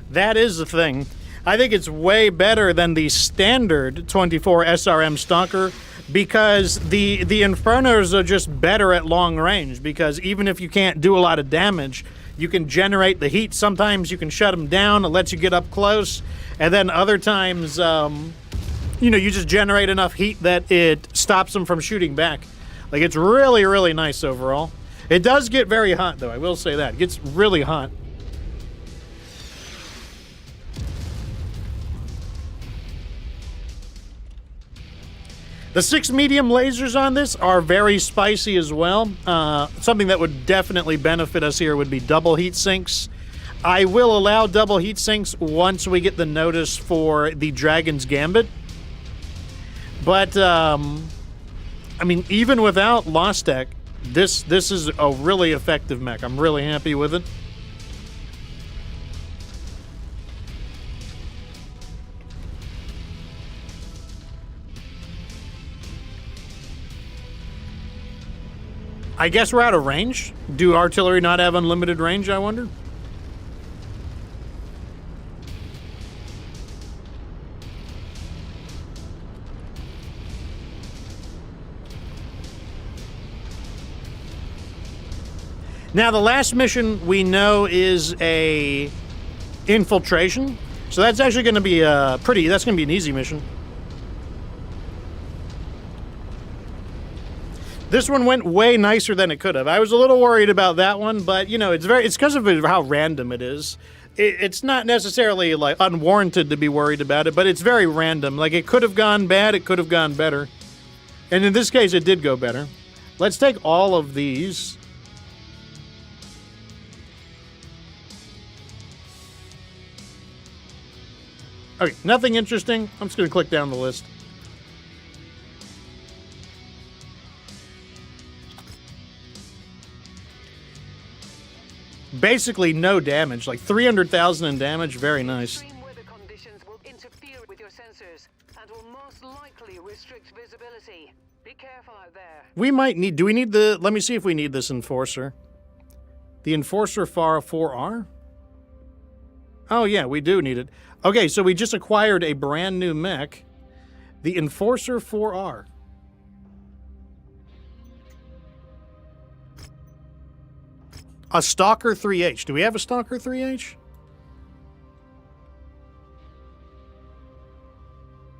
That is the thing. I think it's way better than the standard 24 SRM Stalker because the Infernos are just better at long range because even if you can't do a lot of damage, you can generate the heat. Sometimes you can shut them down. It lets you get up close. And then other times, you know, you just generate enough heat that it stops them from shooting back. Like, it's really, really nice overall. It does get very hot, though. I will say that. It gets really hot. The 6 medium lasers on this are very spicy as well. Something that would definitely benefit us here would be double heat sinks. I will allow double heat sinks once we get the notice for the Dragon's Gambit. But, I mean, even without Lost Tech, this is a really effective mech. I'm really happy with it. I guess we're out of range. Do artillery not have unlimited range, I wonder? Now, the last mission we know is a infiltration. So that's actually going to be that's going to be an easy mission. This one went way nicer than it could have. I was a little worried about that one, but you know, it's because of how random it is. It's not necessarily like unwarranted to be worried about it, but it's very random. Like, it could have gone bad, it could have gone better. And in this case, it did go better. Let's take all of these. Okay, nothing interesting. I'm just going to click down the list. Basically no damage, like 300,000 in damage, very nice. Extreme weather conditions will interfere with your sensors and will most likely restrict visibility. Be careful out there. We might need, do we need the, let me see if we need this Enforcer. The Enforcer 4R? Oh yeah, we do need it. Okay, so we just acquired a brand new mech, the Enforcer 4R. A Stalker 3H. Do we have a Stalker 3H?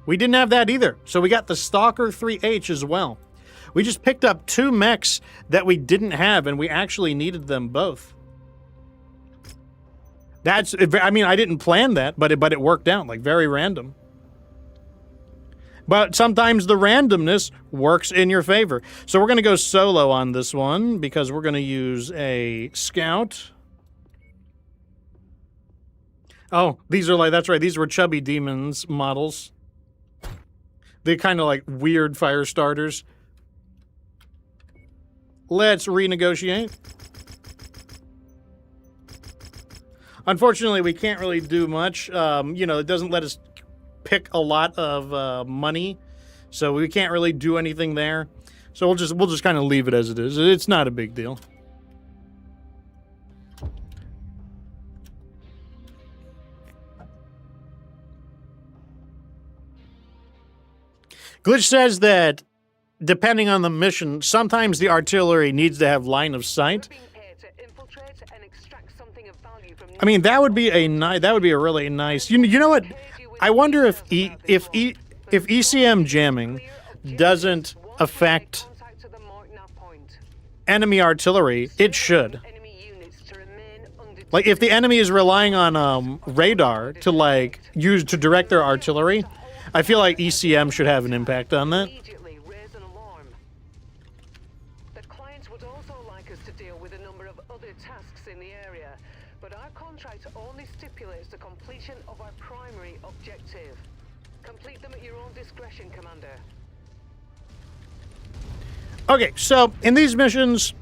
We didn't have that either. So we got the Stalker 3H as well. We just picked up 2 mechs that we didn't have, and we actually needed them both. That's, I mean, I didn't plan that, but it worked out, like, very random. But sometimes the randomness works in your favor. So we're going to go solo on this one because we're going to use a scout. Oh, these are like, that's right, these were Chubby Demons models. They're kind of like weird fire starters. Let's renegotiate. Unfortunately, we can't really do much. You know, it doesn't let us pick a lot of money, so we can't really do anything there. So we'll just kind of leave it as it is. It's not a big deal. Glitch says that depending on the mission, sometimes the artillery needs to have line of sight. I mean, that would be a really nice. You know what? I wonder if ECM jamming doesn't affect enemy artillery. It should. Like, if the enemy is relying on radar to like use to direct their artillery, I feel like ECM should have an impact on that. The clients would also like us to deal with a number of other tasks in the area, but our contract only stipulates the completion of our primary objective. Complete them at your own discretion, Commander. Okay, so in these missions,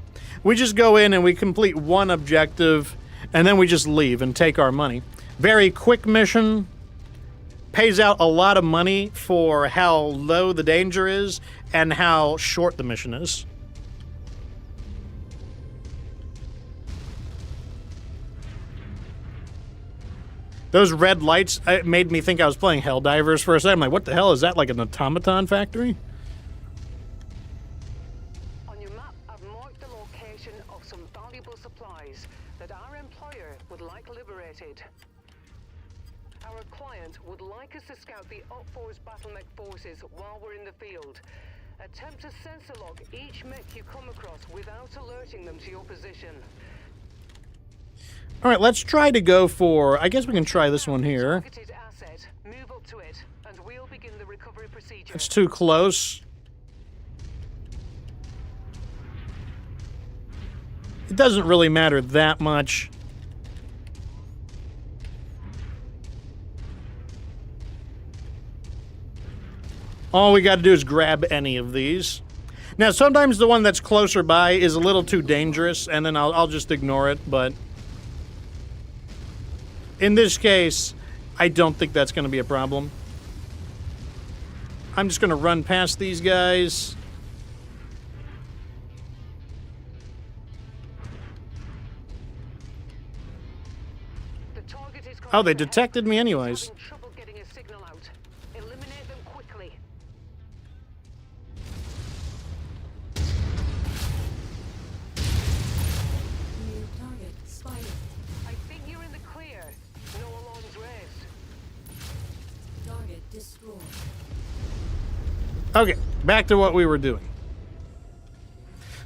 we just go in and we complete one objective, and then we just leave and take our money. Very quick mission. Pays out a lot of money for how low the danger is and how short the mission is. Those red lights made me think I was playing Helldivers for a second. I'm like, what the hell is that? Like an automaton factory? On your map, I've marked the location of some valuable supplies that our employer would like liberated. Our client would like us to scout the Op4's battle mech forces while we're in the field. Attempt to sensor log each mech you come across without alerting them to your position. All right, let's try to go for... I guess we can try this one here. Targeted asset. Move up to it, and we'll begin the recovery procedure. It's too close. It doesn't really matter that much. All we got to do is grab any of these. Now, sometimes the one that's closer by is a little too dangerous, and then I'll just ignore it, but... in this case, I don't think that's going to be a problem. I'm just going to run past these guys. The target is Oh, they detected me anyways. having trouble getting a signal out. Eliminate them quickly. New target, Spider. I think you're in the clear. No alarms raised. Target destroyed. Okay, back to what we were doing.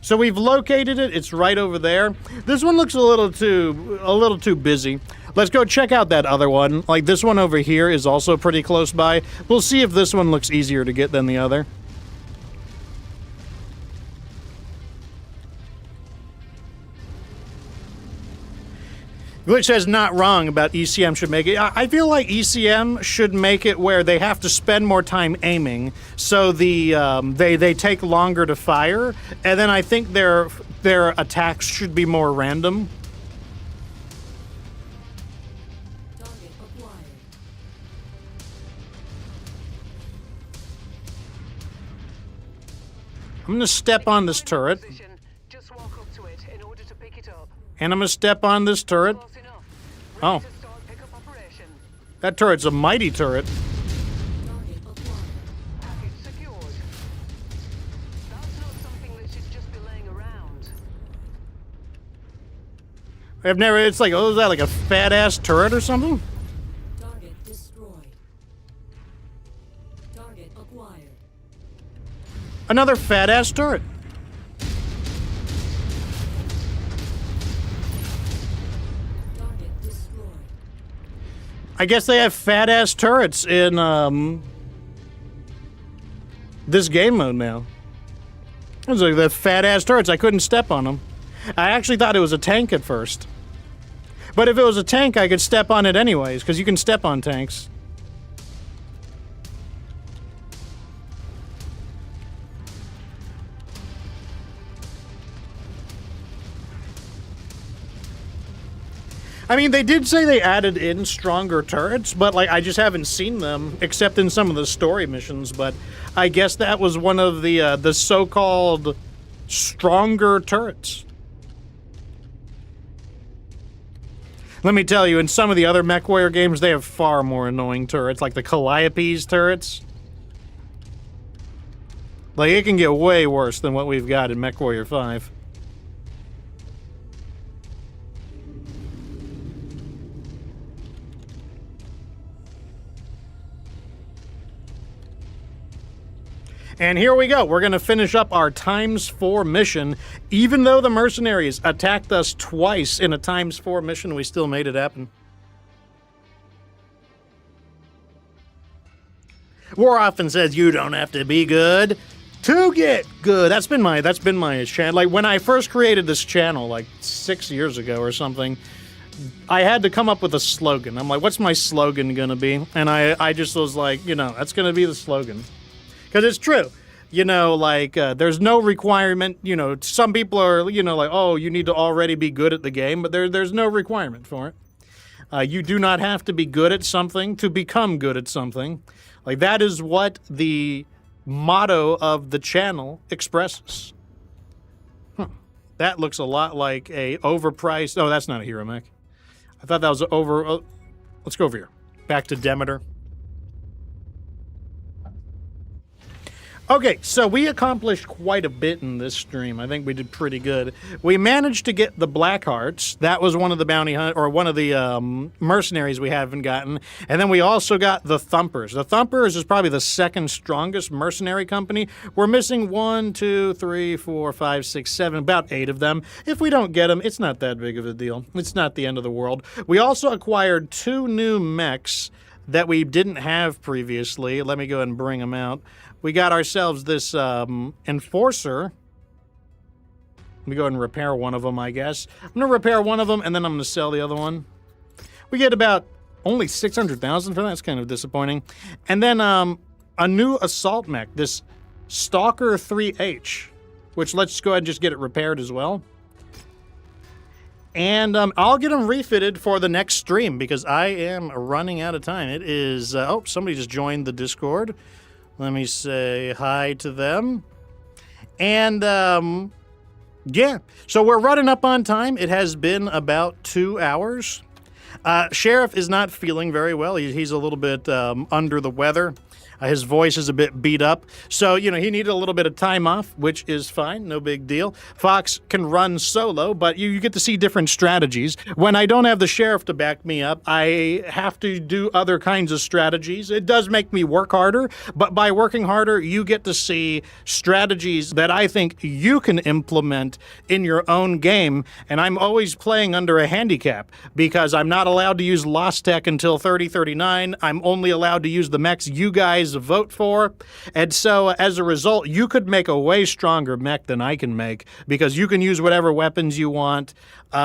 So we've located it. It's right over there. This one looks a little too busy. Let's go check out that other one. Like this one over here is also pretty close by. We'll see if this one looks easier to get than the other. Glitch says not wrong about ECM should make it. I feel like ECM should make it where they have to spend more time aiming, so they take longer to fire, and then I think their attacks should be more random. Target acquired. I'm gonna step on this turret, Position. Just walk up to it in order to pick it up. and I'm gonna step on this turret. Close enough. Oh. Ready to start pickup operation. That turret's a mighty turret. Target acquired. Package secured. That's not something that should just be laying around. I've never. It's like, oh, is that like a fat ass turret or something? Target destroyed. Target acquired. Another fat ass turret. Target destroyed. I guess they have fat ass turrets in this game mode now. It was like the fat ass turrets. I couldn't step on them. I actually thought it was a tank at first. But if it was a tank, I could step on it anyways, because you can step on tanks. I mean, they did say they added in stronger turrets, but like I just haven't seen them except in some of the story missions. But I guess that was one of the so-called stronger turrets. Let me tell you, in some of the other MechWarrior games, they have far more annoying turrets, like the Calliope's turrets. Like, it can get way worse than what we've got in MechWarrior 5. And here we go. We're going to finish up our ×4 mission. Even though the mercenaries attacked us twice in a ×4 mission, we still made it happen. War often says you don't have to be good to get good. That's been my channel. Like when I first created this channel like 6 years ago or something, I had to come up with a slogan. I'm like, what's my slogan going to be? And I just was like, you know, that's going to be the slogan. Because it's true. You know, like, there's no requirement. You know, some people are, you know, like, oh, you need to already be good at the game. But there's no requirement for it. You do not have to be good at something to become good at something. Like, that is what the motto of the channel expresses. Huh. That looks a lot like a overpriced... Oh, that's not a hero mech. I thought that was Let's go over here. Back to Demeter. Okay, so we accomplished quite a bit in this stream. I think we did pretty good. We managed to get the Black Hearts. That was one of the bounty hunt, or one of the mercenaries we haven't gotten. And then we also got the Thumpers. The Thumpers is probably the second strongest mercenary company. We're missing 1, 2, 3, 4, 5, 6, 7, about 8 of them. If we don't get them, it's not that big of a deal. It's not the end of the world. We also acquired 2 new mechs that we didn't have previously. Let me go ahead and bring them out. We got ourselves this Enforcer. Let me go ahead and repair one of them, I guess. I'm going to repair one of them, and then I'm going to sell the other one. We get about only 600,000 for that. That's kind of disappointing. And then a new assault mech, this Stalker 3H, which let's go ahead and just get it repaired as well. And I'll get them refitted for the next stream because I am running out of time. It is... oh, somebody just joined the Discord. Let me say hi to them. And, yeah. So we're running up on time. It has been about 2 hours. Sheriff is not feeling very well. He's a little bit under the weather. His voice is a bit beat up. So, you know, he needed a little bit of time off, which is fine. No big deal. Fox can run solo, but you get to see different strategies. When I don't have the sheriff to back me up, I have to do other kinds of strategies. It does make me work harder, but by working harder, you get to see strategies that I think you can implement in your own game. And I'm always playing under a handicap because I'm not allowed to use Lost Tech until 3039. I'm only allowed to use the mechs you guys vote for. And so as a result, you could make a way stronger mech than I can make because you can use whatever weapons you want.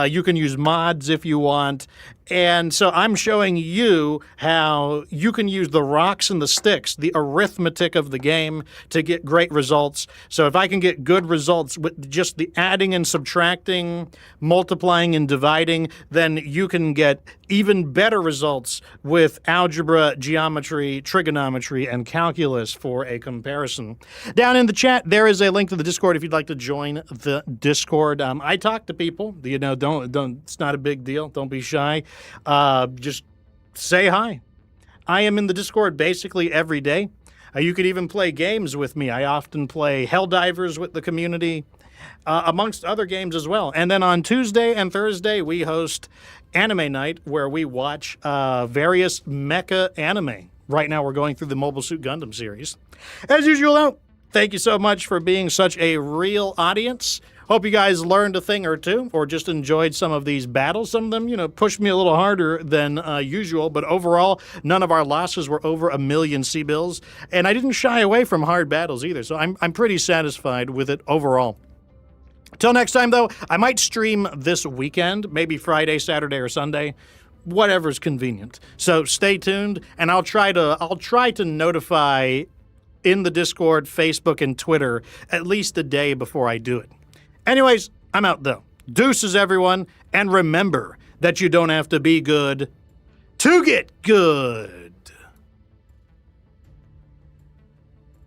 You can use mods if you want. And so I'm showing you how you can use the rocks and the sticks, the arithmetic of the game, to get great results. So if I can get good results with just the adding and subtracting, multiplying and dividing, then you can get even better results with algebra, geometry, trigonometry, and calculus for a comparison. Down in the chat, there is a link to the Discord if you'd like to join the Discord. I talk to people, you know, don't, it's not a big deal. Don't be shy. Just say hi. I am in the Discord basically every day. You could even play games with me. I often play Helldivers with the community, amongst other games as well. And then on Tuesday and Thursday, we host Anime Night, where we watch various mecha anime. Right now, we're going through the Mobile Suit Gundam series. As usual, though, thank you so much for being such a real audience. Hope you guys learned a thing or two, or just enjoyed some of these battles. Some of them, you know, pushed me a little harder than usual, but overall, none of our losses were over 1 million C-bills, and I didn't shy away from hard battles either, so I'm pretty satisfied with it overall. Till next time, though, I might stream this weekend, maybe Friday, Saturday, or Sunday, whatever's convenient. So stay tuned, and I'll try to notify in the Discord, Facebook, and Twitter at least a day before I do it. Anyways, I'm out though. Deuces, everyone, and remember that you don't have to be good to get good.